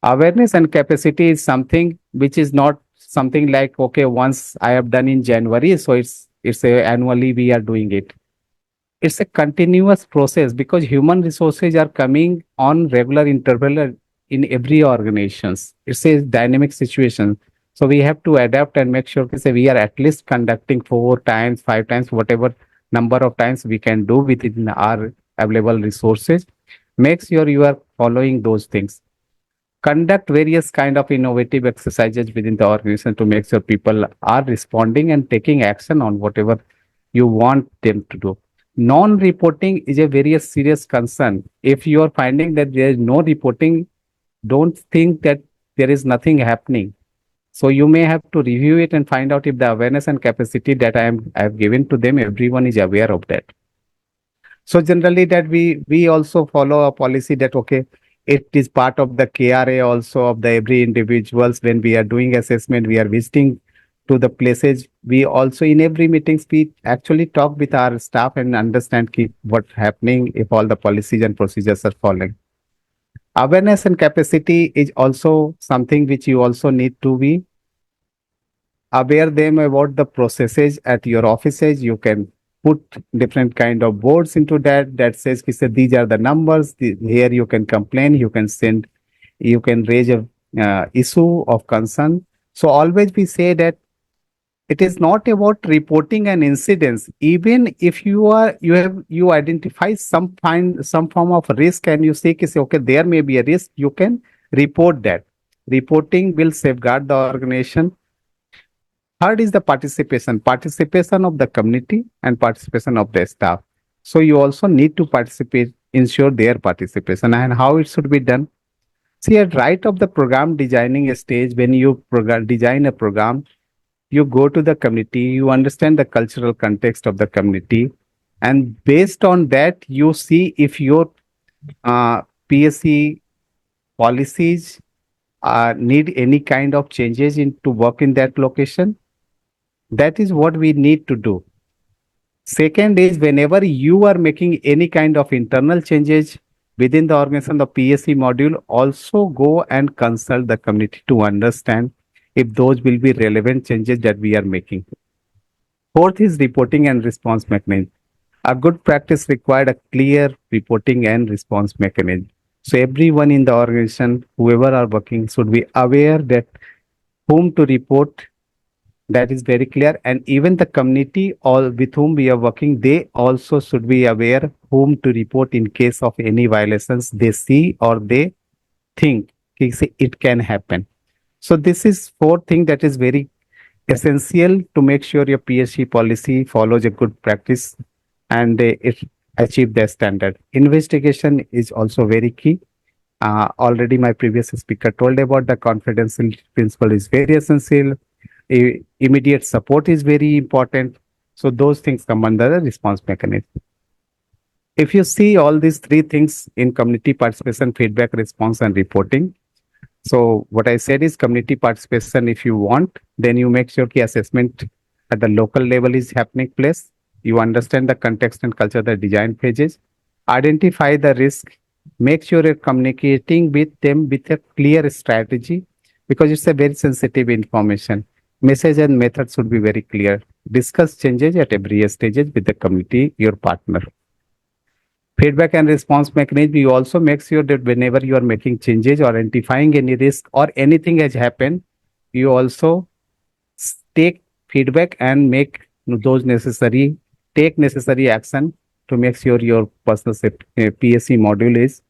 Awareness and capacity is something which is not something like, okay, once I have done in January, so it's a annually we are doing it. It's a continuous process because human resources are coming on regular interval in every organizations. It's a dynamic situation. So we have to adapt and make sure that we are at least conducting 4 times, 5 times, whatever number of times we can do within our available resources. Make sure you are following those things. Conduct various kind of innovative exercises within the organization to make sure people are responding and taking action on whatever you want them to do. Non-reporting is a very serious concern. If you are finding that there is no reporting, don't think that there is nothing happening. So you may have to review it and find out if the awareness and capacity that I have given to them, everyone is aware of that. So generally that we also follow a policy that, okay, it is part of the KRA also of the every individuals. When we are doing assessment, we are visiting to the places. We also in every meetings we actually talk with our staff and understand keep what's happening if all the policies and procedures are following. Awareness and capacity is also something which you also need to be aware them about the processes at your offices. You can put different kind of boards into that says "Ki, sir, these are the numbers. Here you can complain, you can send, you can raise a issue of concern. So always we say that it is not about reporting an incidence. Even if you identify some form of risk and you say, okay, there may be a risk, you can report that. Reporting will safeguard the organization. Third is the participation of the community and participation of the staff. So you also need to participate, ensure their participation. And how it should be done. See, at right of the program designing stage, when you design a program, you go to the community, you understand the cultural context of the community, and based on that, you see if your PSE policies need any kind of changes in to work in that location. That is what we need to do. Second is whenever you are making any kind of internal changes within the organization, the PSE module, also go and consult the community to understand if those will be relevant changes that we are making. Fourth is reporting and response mechanism. A good practice required a clear reporting and response mechanism. So everyone in the organization, whoever are working, should be aware that whom to report. That is very clear. And even the community all with whom we are working, they also should be aware whom to report in case of any violations they see or they think it can happen. So this is fourth thing that is very essential to make sure your PSC policy follows a good practice and it achieve their standard. Investigation is also very key. Already my previous speaker told about the confidential principle is very essential. Immediate support is very important. So those things come under the response mechanism. If you see all these three things in community participation, feedback, response, and reporting. So what I said is community participation. If you want, then you make sure the assessment at the local level is happening place. You understand the context and culture, the design phases, identify the risk, make sure you're communicating with them with a clear strategy because it's a very sensitive information. Message and method should be very clear. Discuss changes at every stages with the community, your partner. Feedback and response mechanism, you also make sure that whenever you are making changes or identifying any risk or anything has happened, you also take feedback and make those take necessary action to make sure your personal PSC module is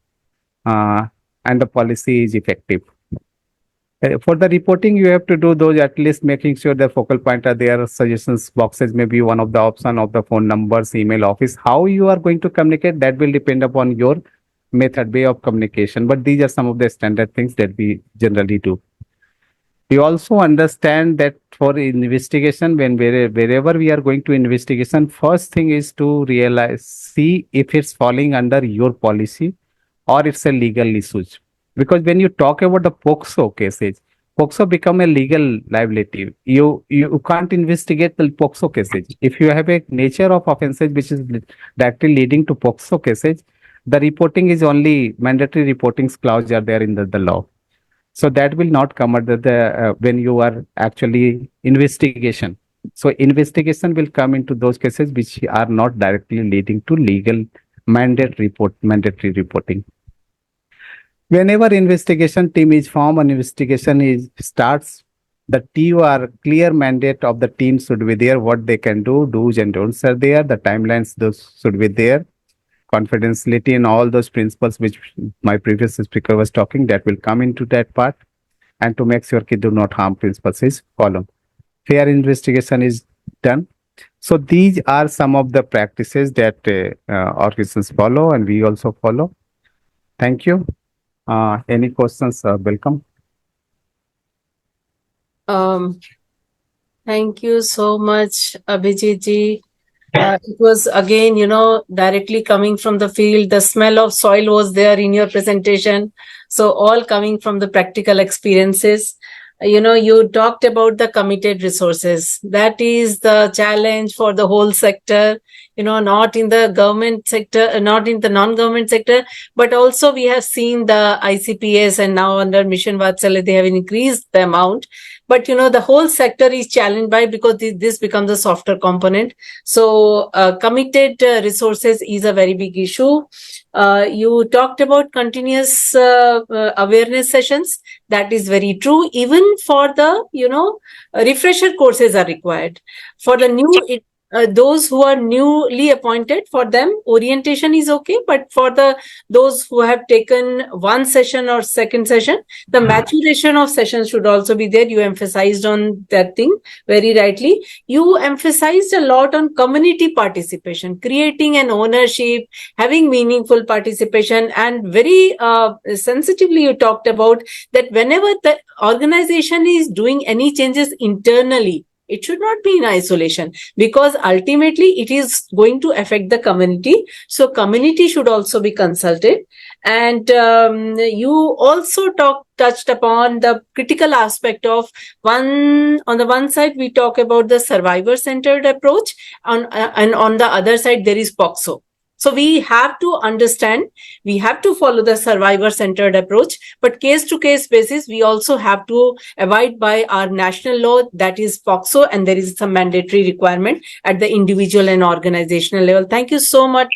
and the policy is effective. For the reporting, you have to do those at least making sure the focal point are there. Suggestions boxes may be one of the option of the phone numbers, email, office. How you are going to communicate that will depend upon your method, way of communication. But these are some of the standard things that we generally do. We also understand that for investigation, wherever we are going to investigation, first thing is to see if it's falling under your policy or it's a legal issue. Because when you talk about the POXO cases, POXO become a legal liability. You can't investigate the POXO cases. If you have a nature of offenses which is directly leading to POXO cases, the reporting is only mandatory reporting clause are there in the law. So that will not come under the when you are actually investigation. So investigation will come into those cases which are not directly leading to legal mandatory reporting. Whenever investigation team is formed and investigation is starts, the TOR clear mandate of the team should be there. What they can do, do's and don'ts are there. The timelines those should be there. Confidentiality and all those principles which my previous speaker was talking, that will come into that part. And to make sure do not harm principles is followed. Fair investigation is done. So these are some of the practices that organizations follow and we also follow. Thank you. Any questions? Welcome. Thank you so much, Abhijit ji. It was again, directly coming from the field. The smell of soil was there in your presentation. So all coming from the practical experiences. You talked about the committed resources. That is the challenge for the whole sector, not in the government sector, not in the non-government sector, but also we have seen the ICPS and now under Mission Vatsalya, they have increased the amount. But, the whole sector is challenged by because this becomes a softer component. So committed resources is a very big issue. You talked about continuous awareness sessions. That is very true. Even for the, refresher courses are required. For the new, those who are newly appointed, for them, orientation is okay. But for those who have taken one session or second session, the maturation of sessions should also be there. You emphasized on that thing very rightly. You emphasized a lot on community participation, creating an ownership, having meaningful participation, and very sensitively you talked about that whenever the organization is doing any changes internally, it should not be in isolation because ultimately it is going to affect the community. So community should also be consulted. And you also touched upon the critical aspect of on the one side, we talk about the survivor centered approach and on the other side, there is POXO. So we have to understand, we have to follow the survivor centered approach, but case to case basis, we also have to abide by our national law, that is POXO, and there is some mandatory requirement at the individual and organizational level. Thank you so much,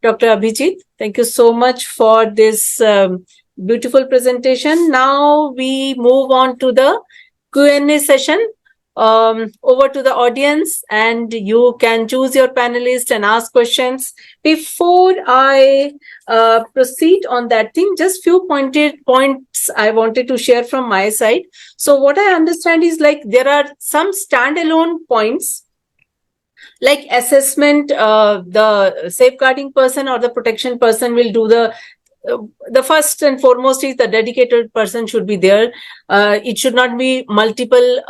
Dr. Abhijit. Thank you so much for this beautiful presentation. Now we move on to the Q&A session. Over to the audience, and you can choose your panelist and ask questions. Before I proceed on that thing, just few points I wanted to share from my side. So what I understand is like there are some standalone points like assessment, the safeguarding person or the protection person will do the first and foremost is the dedicated person should be there. It should not be multiple,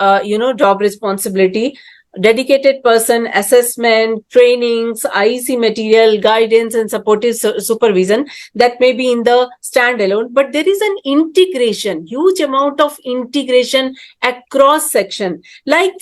job responsibility. Dedicated person, assessment, trainings, IEC material, guidance, and supportive supervision. That may be in the standalone, but there is an integration, huge amount of integration across section. Like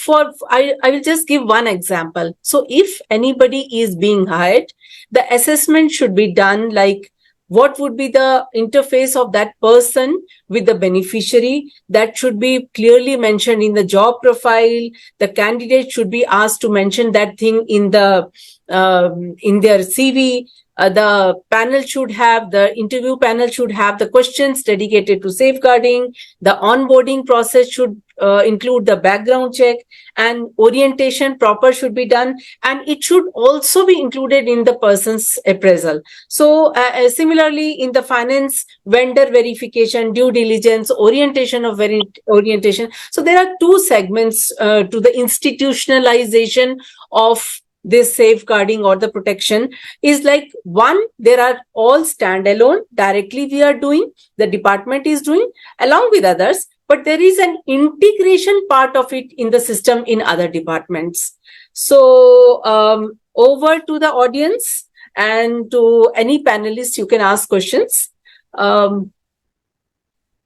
I will just give one example. So if anybody is being hired, the assessment should be done like what would be the interface of that person with the beneficiary. That should be clearly mentioned in the job profile. The candidate should be asked to mention that thing in their CV. The interview panel should have the questions dedicated to safeguarding. The onboarding process should include the background check, and orientation proper should be done, and it should also be included in the person's appraisal. So similarly in the finance, vendor verification, due diligence, orientation of orientation. So there are two segments to the institutionalization of this safeguarding or the protection. Is like one, there are all standalone, directly we are doing, the department is doing along with others, but there is an integration part of it in the system in other departments. So over to the audience and to any panelists, you can ask questions.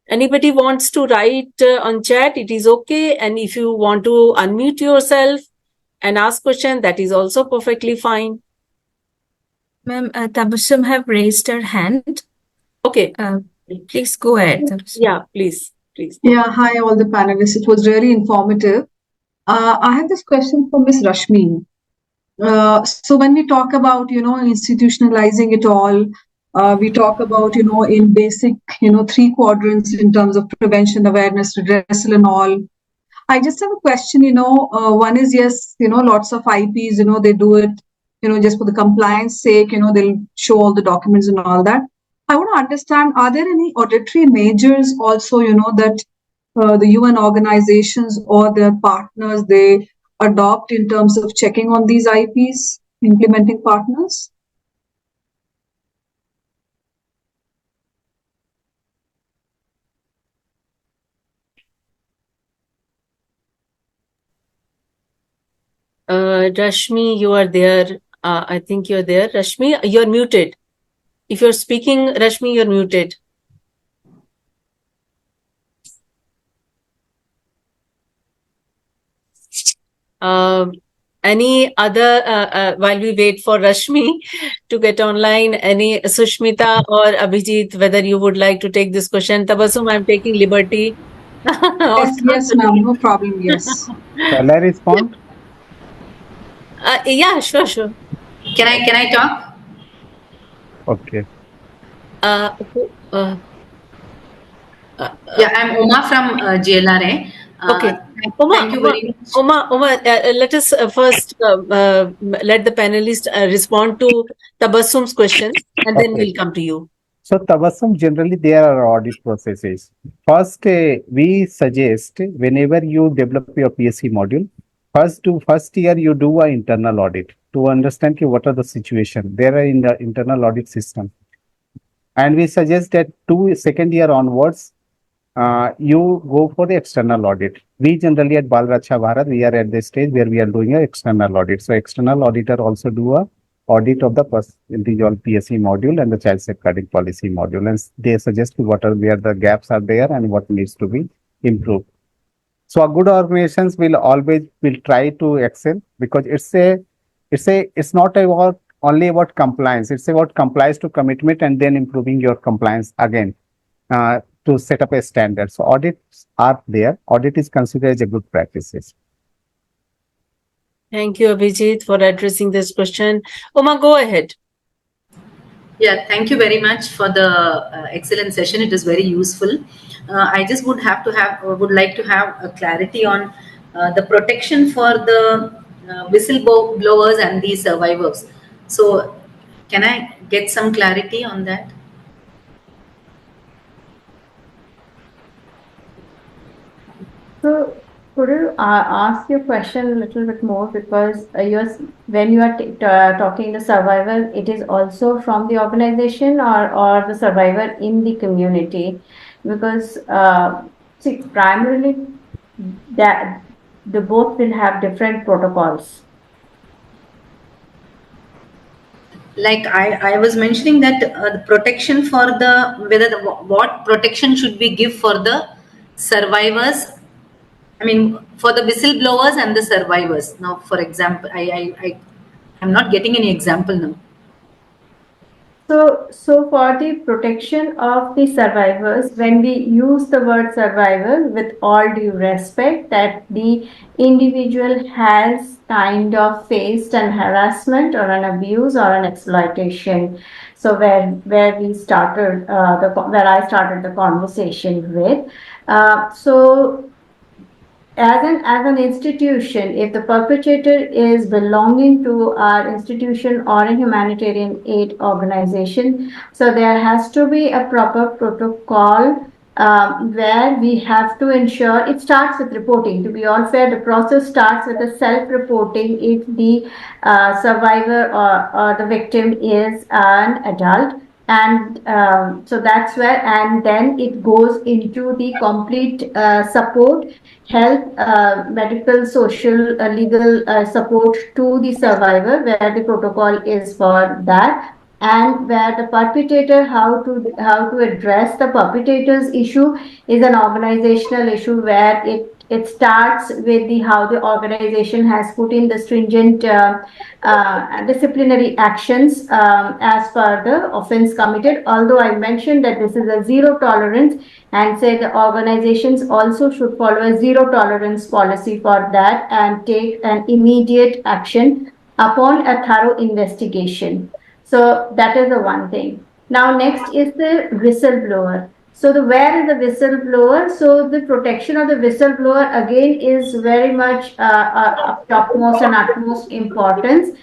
Anybody wants to write on chat, it is okay. And if you want to unmute yourself and ask question, that is also perfectly fine. Ma'am, Tabassum have raised her hand. Okay. Please go ahead. Tabassum. Yeah, please. Yeah, hi all the panelists. It was really informative. I have this question for Ms. Rashmi. So when we talk about, institutionalizing it all, we talk about, in basic, three quadrants in terms of prevention, awareness, redressal and all. I just have a question, one is, yes, lots of IPs, they do it, just for the compliance sake, they'll show all the documents and all that. I want to understand, are there any auditory measures also, that the UN organizations or their partners, they adopt in terms of checking on these IPs, implementing partners? Rashmi, you are there. I think you're there. Rashmi, you're muted. If you're speaking, Rashmi, you're muted. Any other, while we wait for Rashmi to get online, any Sushmita or Abhijit, whether you would like to take this question? Tabassum, I'm taking liberty. Yes, ma'am. No problem. Yes. Shall I respond? Yeah, sure, sure. Can I talk? Okay. Who- Yeah, I'm Uma from JLRA. Okay. Thank you very much. Uma, let us first let the panelists respond to Tabassum's question, and then Okay. we'll come to you. So Tabassum, generally there are audit processes. First, we suggest whenever you develop your PSC module, first year you do an internal audit to understand what are the situation there are in the internal audit system. And we suggest that second year onwards, you go for the external audit. We generally at Balracha Bharat, we are at the stage where we are doing an external audit. So external auditor also do a audit of the individual PSE module and the child safeguarding policy module, and they suggest where the gaps are there and what needs to be improved. So a good organizations will try to excel, because it's not about only about compliance. It's about compliance to commitment and then improving your compliance again. To set up a standard. So audits are there. Audit is considered as a good practices. Thank you, Abhijit, for addressing this question. Uma, go ahead. Yeah, thank you very much for the excellent session. It is very useful. I just would like to have a clarity on the protection for the whistleblowers and the survivors. So, can I get some clarity on that? So, could you ask your question a little bit more, because when you are talking the survivor, it is also from the organization, or the survivor in the community, because see, primarily that the both will have different protocols. Like I was mentioning that the protection for what protection should we give for the survivors. I mean, for the whistleblowers and the survivors. Now, for example, I'm not getting any example now. So for the protection of the survivors, when we use the word survivor, with all due respect, that the individual has kind of faced an harassment or an abuse or an exploitation. So where we started where I started the conversation with. So as an institution, if the perpetrator is belonging to our institution or a humanitarian aid organization, so there has to be a proper protocol where we have to ensure it starts with reporting. To be all fair, the process starts with a self-reporting if the survivor or the victim is an adult. And so that's where, and then it goes into the complete support, health, medical, social, legal support to the survivor, where the protocol is for that, and where the perpetrator, how to address the perpetrator's issue is an organizational issue, where it starts with the how the organization has put in the stringent disciplinary actions as per the offense committed. Although I mentioned that this is a zero tolerance, and say the organizations also should follow a zero tolerance policy for that and take an immediate action upon a thorough investigation. So that is the one thing. Now next is the whistleblower. So where is the whistleblower? So the protection of the whistleblower again is very much of topmost and utmost importance.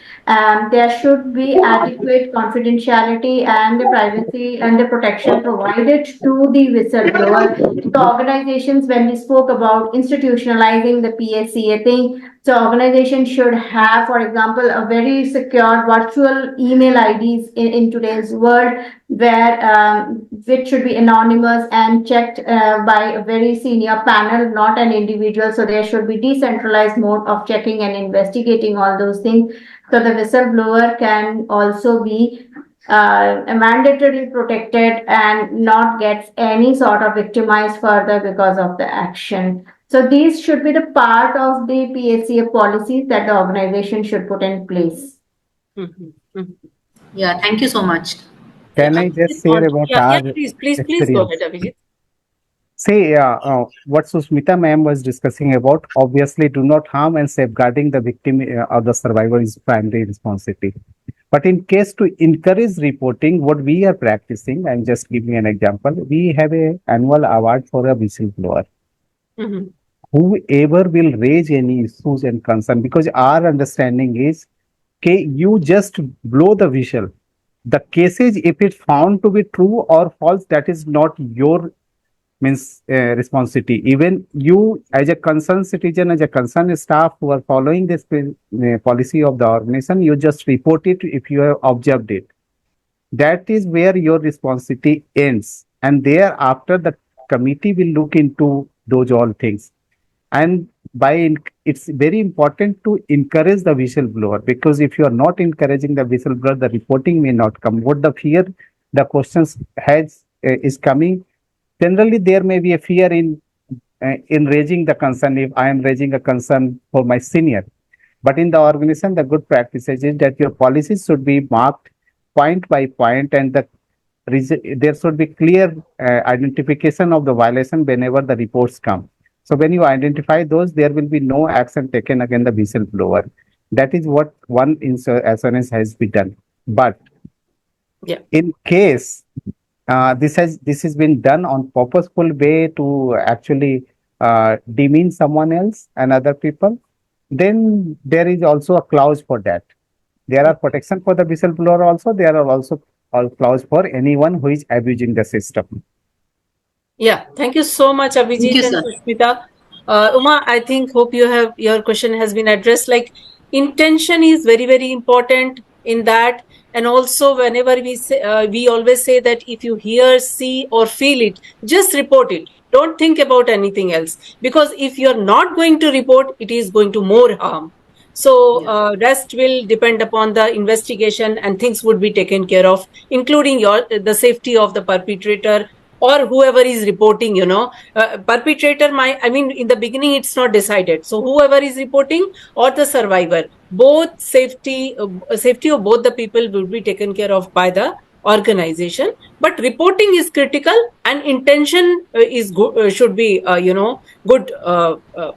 There should be adequate confidentiality and the privacy and the protection provided to the whistleblower. The organizations, when we spoke about institutionalizing the PSEA thing, so organizations should have, for example, a very secure virtual email IDs in today's world, where which should be anonymous and checked by a very senior panel, not an individual. So there should be decentralized mode of checking and investigating all those things. So the whistleblower can also be mandatorily protected and not get any sort of victimized further because of the action. So these should be the part of the PSEA policies that the organization should put in place. Mhm, mhm. Yeah, thank you so much. Can I just Abhijit share want- about yeah, our please go ahead, experience? Abhijit. Say, what Susmita ma'am was discussing about, obviously do not harm and safeguarding the victim or the survivor is primary responsibility. But in case to encourage reporting, what we are practicing, and just give me an example, we have a annual award for a whistleblower. Mhm. Whoever will raise any issues and concern, because our understanding is, okay, you just blow the whistle. The cases, if it's found to be true or false, that is not your means responsibility. Even you, as a concerned citizen, as a concerned staff who are following this policy of the organization, you just report it if you have observed it. That is where your responsibility ends, and thereafter the committee will look into those all things. And it's very important to encourage the whistleblower, because if you are not encouraging the whistleblower, the reporting may not come. What the fear the questions has is coming, generally there may be a fear in raising the concern. If I am raising a concern for my senior, but in the organization, the good practices is that your policies should be marked point by point, and there should be clear identification of the violation whenever the reports come. So when you identify those, there will be no action taken against the whistleblower. That is what one assurance has been done. But Yeah. in case this has been done on purposeful way to actually demean someone else and other people, then there is also a clause for that. There are protection for the whistleblower also. There are also a clause for anyone who is abusing the system. Yeah, thank you so much, Thank Abhijit you, and sir. Sushmita. Uma, I think hope your question has been addressed. Like intention is very, very important in that, and also whenever we say, we always say that if you hear, see, or feel it, just report it. Don't think about anything else, because if you're not going to report, it is going to more harm. So rest will depend upon the investigation, and things would be taken care of, including the safety of the perpetrator or whoever is reporting. Perpetrator might, I mean, in the beginning it's not decided, so whoever is reporting or the survivor, both safety of both the people will be taken care of by the organization. But reporting is critical, and intention is good, should be good,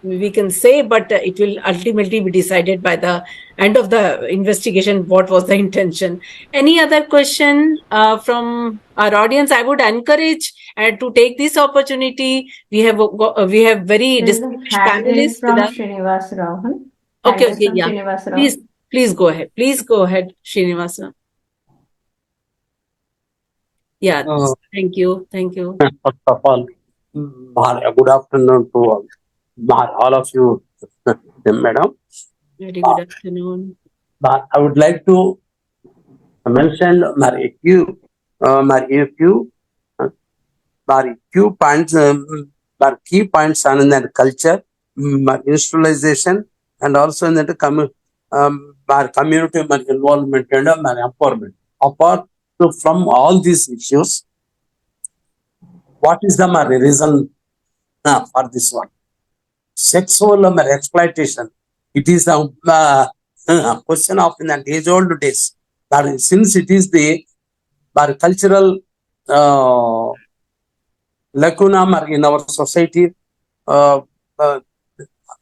we can say, but it will ultimately be decided by the end of the investigation what was the intention. Any other question from our audience? I would encourage to take this opportunity. We have very There is a distinguished hand raised panelists with from us. Srinivas Rohan. Hand Okay, raised from yeah. Srinivas Please, Rohan. please go ahead. Please go ahead, Srinivasa. Yeah, thank you. Thank you. First of all, good afternoon to all of you, madam. Very good afternoon. I would like to mention a few points, key points on that culture, institutionalization, and also in that community involvement and empowerment. Apart from all these issues, what is the reason for this one? Sexual exploitation. It is a question of in the age-old days. But since it is the cultural lacuna in our society, uh, uh,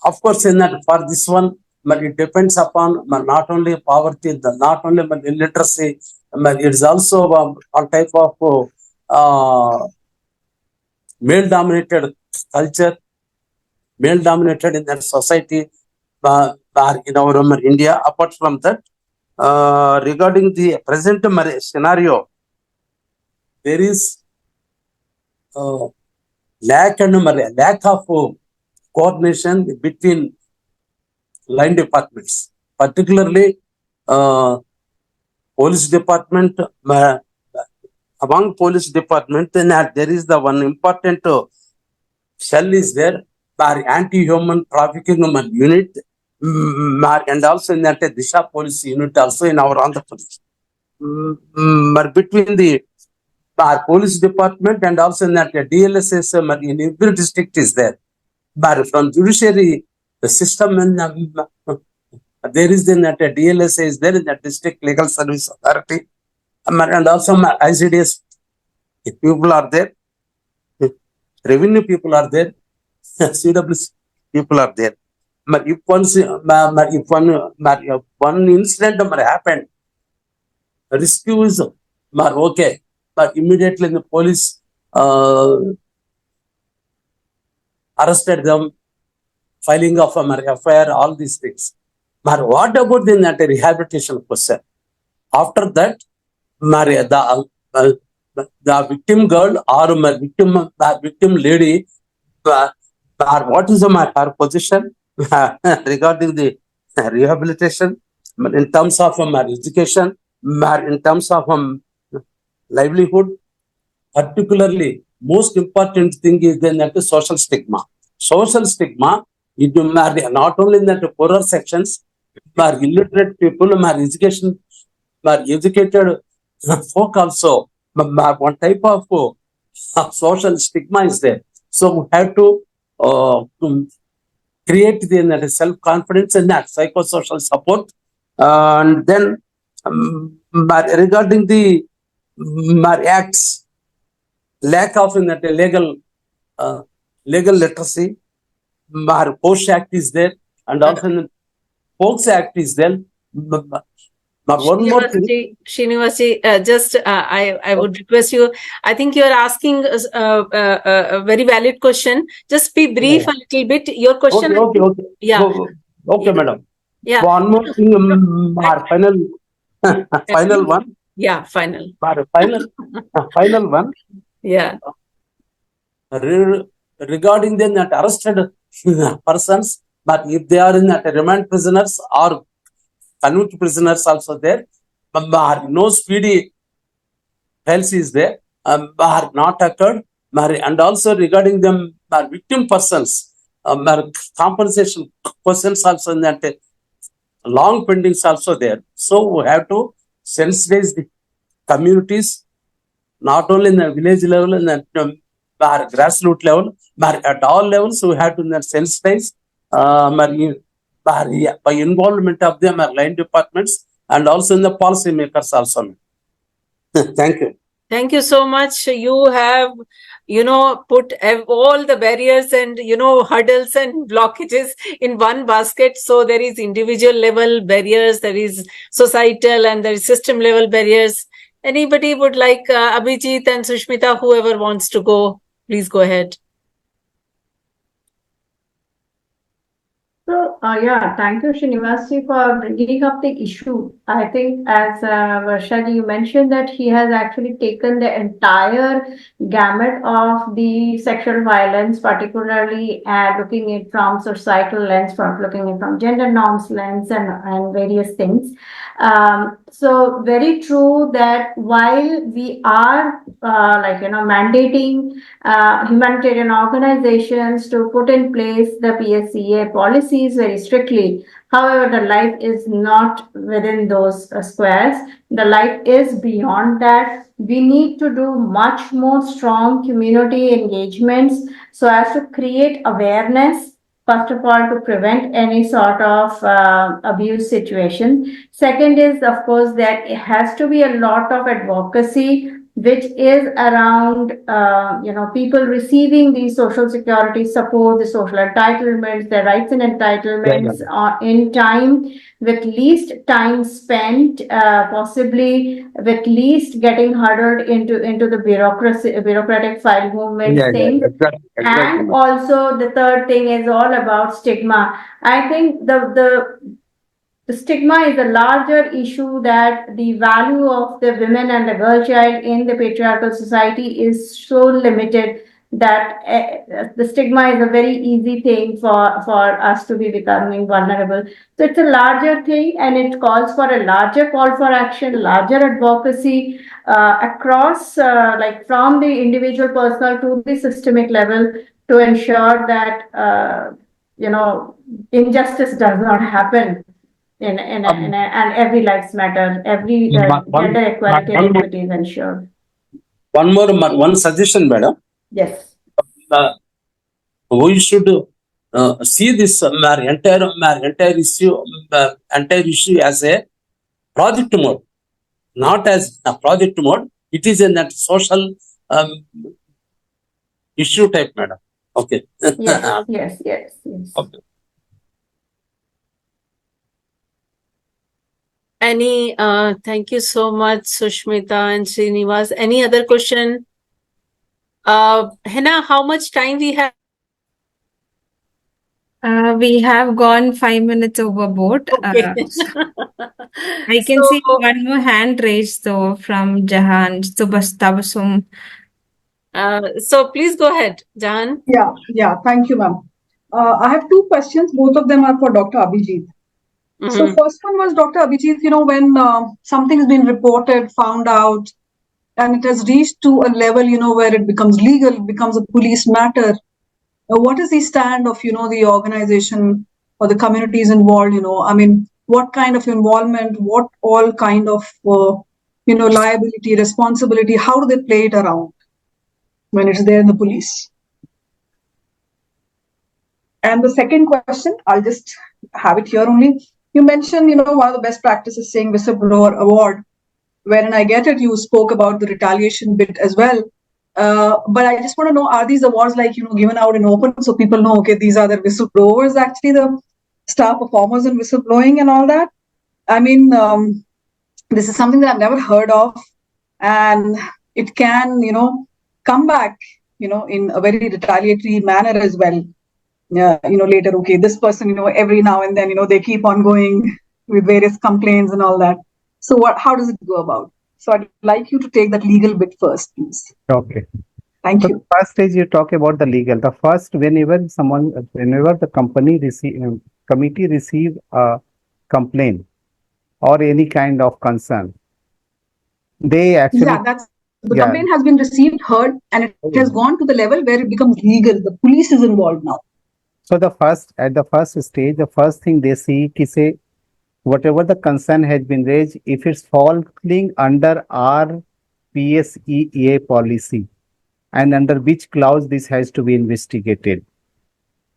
of course, in that for this one, but it depends upon not only poverty, not only illiteracy, but it is also all type of male-dominated culture, male-dominated in that society, in our India. Apart from that, regarding the present scenario, there is lack of coordination between line departments, particularly police department. Among police department, then there is the one important cell is there, anti-human trafficking unit, and also in that Disha police unit also in our Andhra Pradesh. But between the our police department and also in that DLSS in every district is there. But from judiciary the system and there is in that DLSA is there in that district legal service authority and also ICDS people are there, revenue people are there, CWC people are there. But if one incident happened, rescue is okay, but immediately the police arrested them, filing of a FIR, all these things. But what about in that rehabilitation process? After that, the victim girl or victim lady, what is her position regarding the rehabilitation in terms of education, in terms of livelihood? Particularly, most important thing is then that social stigma. Social stigma, it not only in that poorer sections, but illiterate people, education, educated folk also. One type of social stigma is there. So we have to create the self-confidence and that psychosocial support. And then regarding the acts, lack of in that legal literacy, Post Act is there, and also in the Folks Act is there. But one more thing. Srinivasi, I would request you. I think you are asking a very valid question. Just be brief a little bit. Your question. Okay. Yeah. Okay, madam. Yeah. One more thing. Final one. Yeah, final. Final one. Yeah. Regarding then that arrested persons, but if they are in that remand prisoners or convict prisoners also there, no speedy health is there, are not occurred, and also regarding them victim persons, compensation persons also in that long pendings also there. So we have to sensitize the communities, not only in the village level and the grassroots level, but at all levels we have to sensitize by involvement of them line departments and also in the policy makers also. Thank you. Thank you so much. You have, put all the barriers and, hurdles and blockages in one basket. So there is individual level barriers, there is societal and there is system level barriers. Anybody would like Abhijit and Sushmita, whoever wants to go, please go ahead. So, thank you, Srinivasi, for bringing up the issue. I think, as Varshali, you mentioned that he has actually taken the entire gamut of the sexual violence, particularly looking at from societal lens, from looking at from gender norms lens, and various things. So, very true that while we are mandating humanitarian organizations to put in place the PSEA policies very strictly. However, the life is not within those squares. The life is beyond that. We need to do much more strong community engagements so as to create awareness, first of all, to prevent any sort of abuse situation. Second is, of course, that it has to be a lot of advocacy which is around people receiving the social security support, the social entitlements, their rights and entitlements in time, with least time spent, possibly with least getting huddled into the bureaucratic file movement thing. Exactly. And also the third thing is all about stigma. I think the stigma is a larger issue, that the value of the women and the girl child in the patriarchal society is so limited that the stigma is a very easy thing for us to be becoming vulnerable. So it's a larger thing, and it calls for a larger call for action, larger advocacy across, like from the individual personal to the systemic level, to ensure that injustice does not happen and every lives matter, every gender equality and equity is ensured. One suggestion, madam. Yes. We should see this entire issue as a project mode, not as a project mode. It is in that social issue type, madam. Okay. Yes. Okay. Thank you so much, Sushmita and Srinivas. Any other question? Henna, how much time we have? We have gone 5 minutes overboard. Okay. I can see one more hand raised though from Jahan Subastabasum. So please go ahead, Jahan. Yeah. Thank you, ma'am. I have two questions. Both of them are for Dr. Abhijit. So first one was Dr. Abhijit, when something has been reported, found out, and it has reached to a level, where it becomes legal, it becomes a police matter. What is the stand of, the organization or the communities involved? I mean, what kind of involvement, what all kind of, liability, responsibility, how do they play it around when it's there in the police? And the second question, I'll just have it here only. You mentioned, one of the best practices saying whistleblower award, wherein I get it, you spoke about the retaliation bit as well. But I just want to know, are these awards given out in open so people know, okay, these are the whistleblowers, actually the star performers in whistleblowing and all that? I mean, this is something that I've never heard of, and it can, come back, in a very retaliatory manner as well. Later, okay, this person, every now and then, they keep on going with various complaints and all that. So how does it go about? So I'd like you to take that legal bit first, please. Okay. Thank you. First is you talk about the legal. The first, whenever the committee receive a complaint or any kind of concern, they actually the complaint has been received, heard, and it has gone to the level where it becomes legal. The police is involved now. So at the first stage, the first thing they see is say whatever the concern has been raised, if it's falling under our PSEA policy and under which clause this has to be investigated.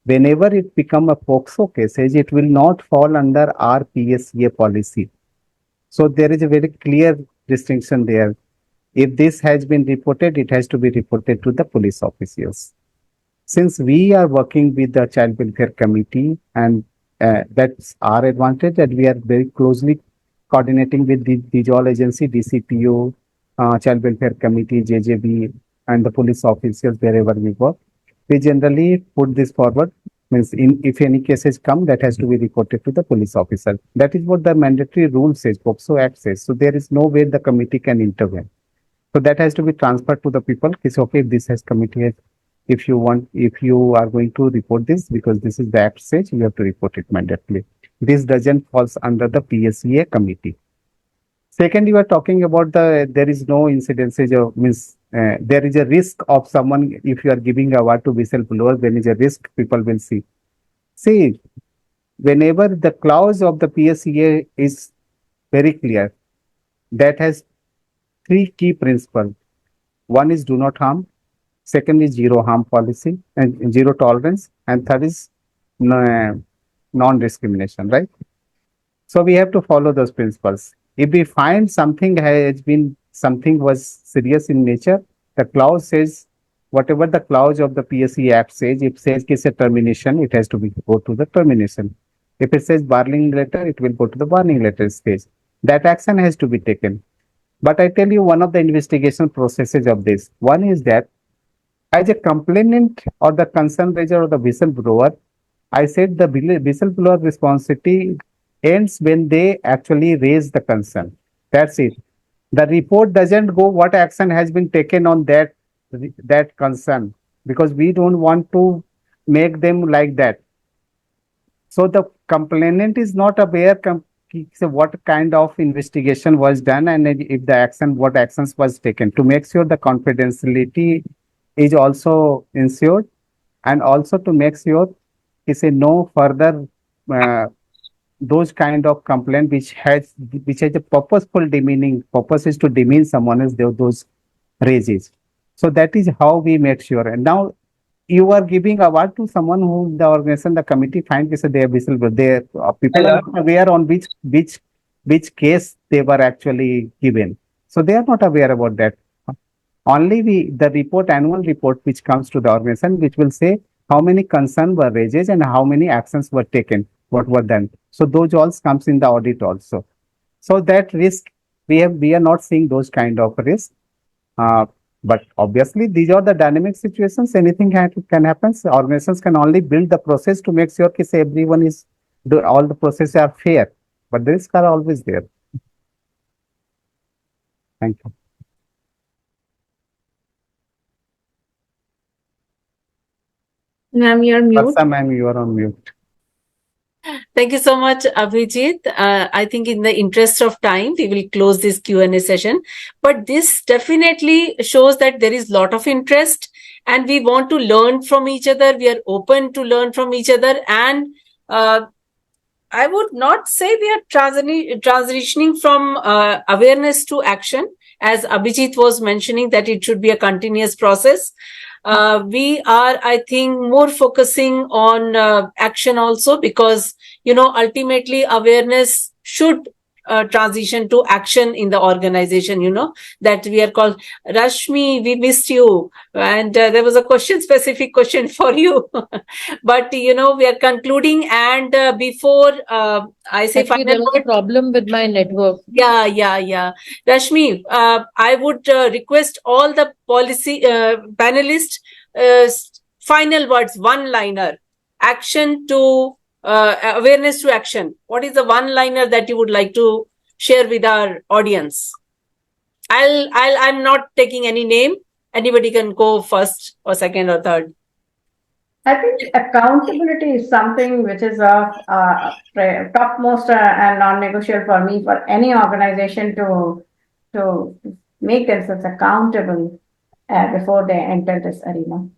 Whenever it become a POXO case, it will not fall under our PSEA policy. So there is a very clear distinction there. If this has been reported, it has to be reported to the police officers. Since we are working with the Child Welfare Committee, and that's our advantage, that we are very closely coordinating with the all agency, DCPO, Child Welfare Committee, JJB, and the police officers wherever we work. We generally put this forward. Means if any cases come, that has to be reported to the police officer. That is what the mandatory rule says, POXO Act says. So there is no way the committee can intervene. So that has to be transferred to the people. It's okay if this has committee. If you are going to report this, because this is the act stage, you have to report it mandatorily. This doesn't falls under the PSEA committee. Second, you are talking about there is no incidences of there is a risk of someone, if you are giving award to whistleblower, there is a risk people will see. See, whenever the clause of the PSEA is very clear, that has three key principles. One is do not harm. Second is zero harm policy and zero tolerance, and third is non-discrimination, right? So we have to follow those principles. If we find something was serious in nature, the clause says, whatever the clause of the PSE Act says, if it says it's a termination, it has to go to the termination. If it says warning letter, it will go to the warning letter stage. That action has to be taken. But I tell you one of the investigation processes of this. One is that as a complainant or the concern raiser or the whistleblower, I said the whistleblower responsibility ends when they actually raise the concern. That's it. The report doesn't go what action has been taken on that concern, because we don't want to make them like that. So the complainant is not aware what kind of investigation was done and if what actions was taken, to make sure the confidentiality is also ensured, and also to make sure is a no further those kind of complaint which has a purposeful demeaning. Purpose is to demean someone else. Those raises. So that is how we made sure. And now you are giving award to someone who the organization, the committee finds is they are whistleblower. They people are not aware on which case they were actually given. So they are not aware about that. Only the report, annual report, which comes to the organization, which will say how many concerns were raised and how many actions were taken, what were done. So those all comes in the audit also. So that risk we are not seeing those kind of risks. But obviously, these are the dynamic situations. Anything can happen. So organizations can only build the process to make sure that everyone is all the processes are fair. But the risks are always there. Thank you. Ma'am, you're mute. Varsha, ma'am, you are on mute. Thank you so much, Abhijit. I think in the interest of time, we will close this Q&A session. But this definitely shows that there is a lot of interest and we want to learn from each other. We are open to learn from each other. And I would not say we are transitioning from awareness to action. As Abhijit was mentioning, that it should be a continuous process. We are, I think, more focusing on action also because, ultimately awareness should transition to action in the organization, that we are called. Rashmi, we missed you. And there was a specific question for you. But, we are concluding. And before I say Actually, there was a problem with my network. Yeah. Rashmi, I would request all the policy panelists, final words, one-liner, action to awareness to action. What is the one-liner that you would like to share with our audience? I'm not taking any name. Anybody can go first or second or third. I think accountability is something which is of topmost and non-negotiable for me, for any organization to make themselves accountable before they enter this arena.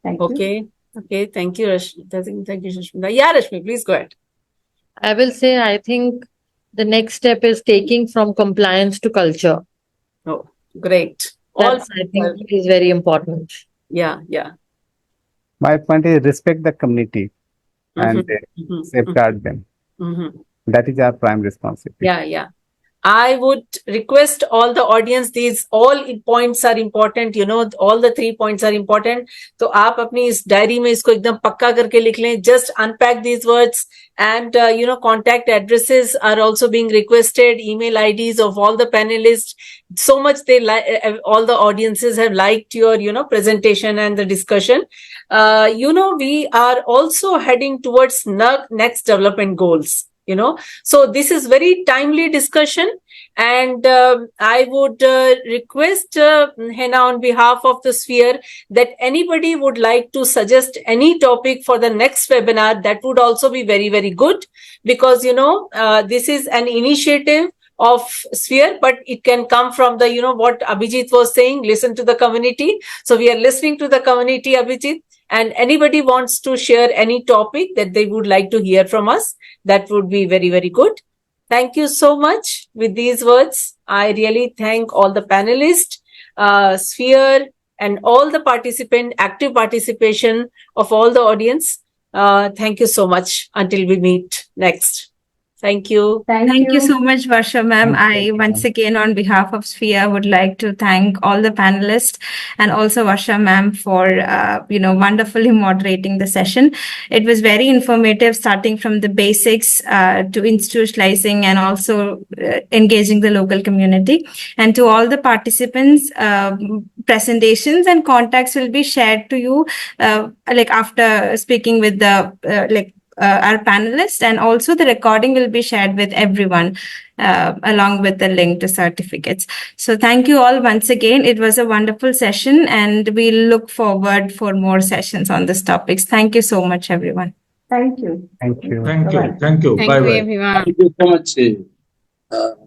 Thank you. Okay. Thank you, Rashmi. Thank you, Rashmi. Yeah, Rashmi, please go ahead. I will say, I think the next step is taking from compliance to culture. Oh, great. That's, I think, is very important. Yeah. My point is respect the community and safeguard them. That is our prime responsibility. Yeah. I would request all the audience, these all points are important, all the 3 points are important. So आप अपनी इस diary में इसको एकदम पक्का करके लिख लें. Just unpack these words and, contact addresses are also being requested, email IDs of all the panelists. So much all the audiences have liked your, presentation and the discussion. We are also heading towards next development goals. So this is very timely discussion, and I would request Hena on behalf of the sphere that anybody would like to suggest any topic for the next webinar. That would also be very, very good because this is an initiative of sphere, but it can come from the what Abhijit was saying, listen to the community. So we are listening to the community, Abhijit. And anybody wants to share any topic that they would like to hear from us, that would be very, very good. Thank you so much. With these words, I really thank all the panelists, sphere, and all the active participation of all the audience. Thank you so much until we meet next. Thank you. Thank you so much, Varsha ma'am. I once again, on behalf of Sphere, would like to thank all the panelists and also Varsha ma'am for, wonderfully moderating the session. It was very informative, starting from the basics to institutionalizing and also engaging the local community. And to all the participants, presentations and contacts will be shared to you, after speaking with the our panelists, and also the recording will be shared with everyone along with the link to certificates. So thank you all once again. It was a wonderful session and we look forward for more sessions on this topics. Thank you so much, everyone. Thank you. Thank you. Thank you. Bye-bye. Thank you. Thank Bye you, bye. everyone. Thank you so much.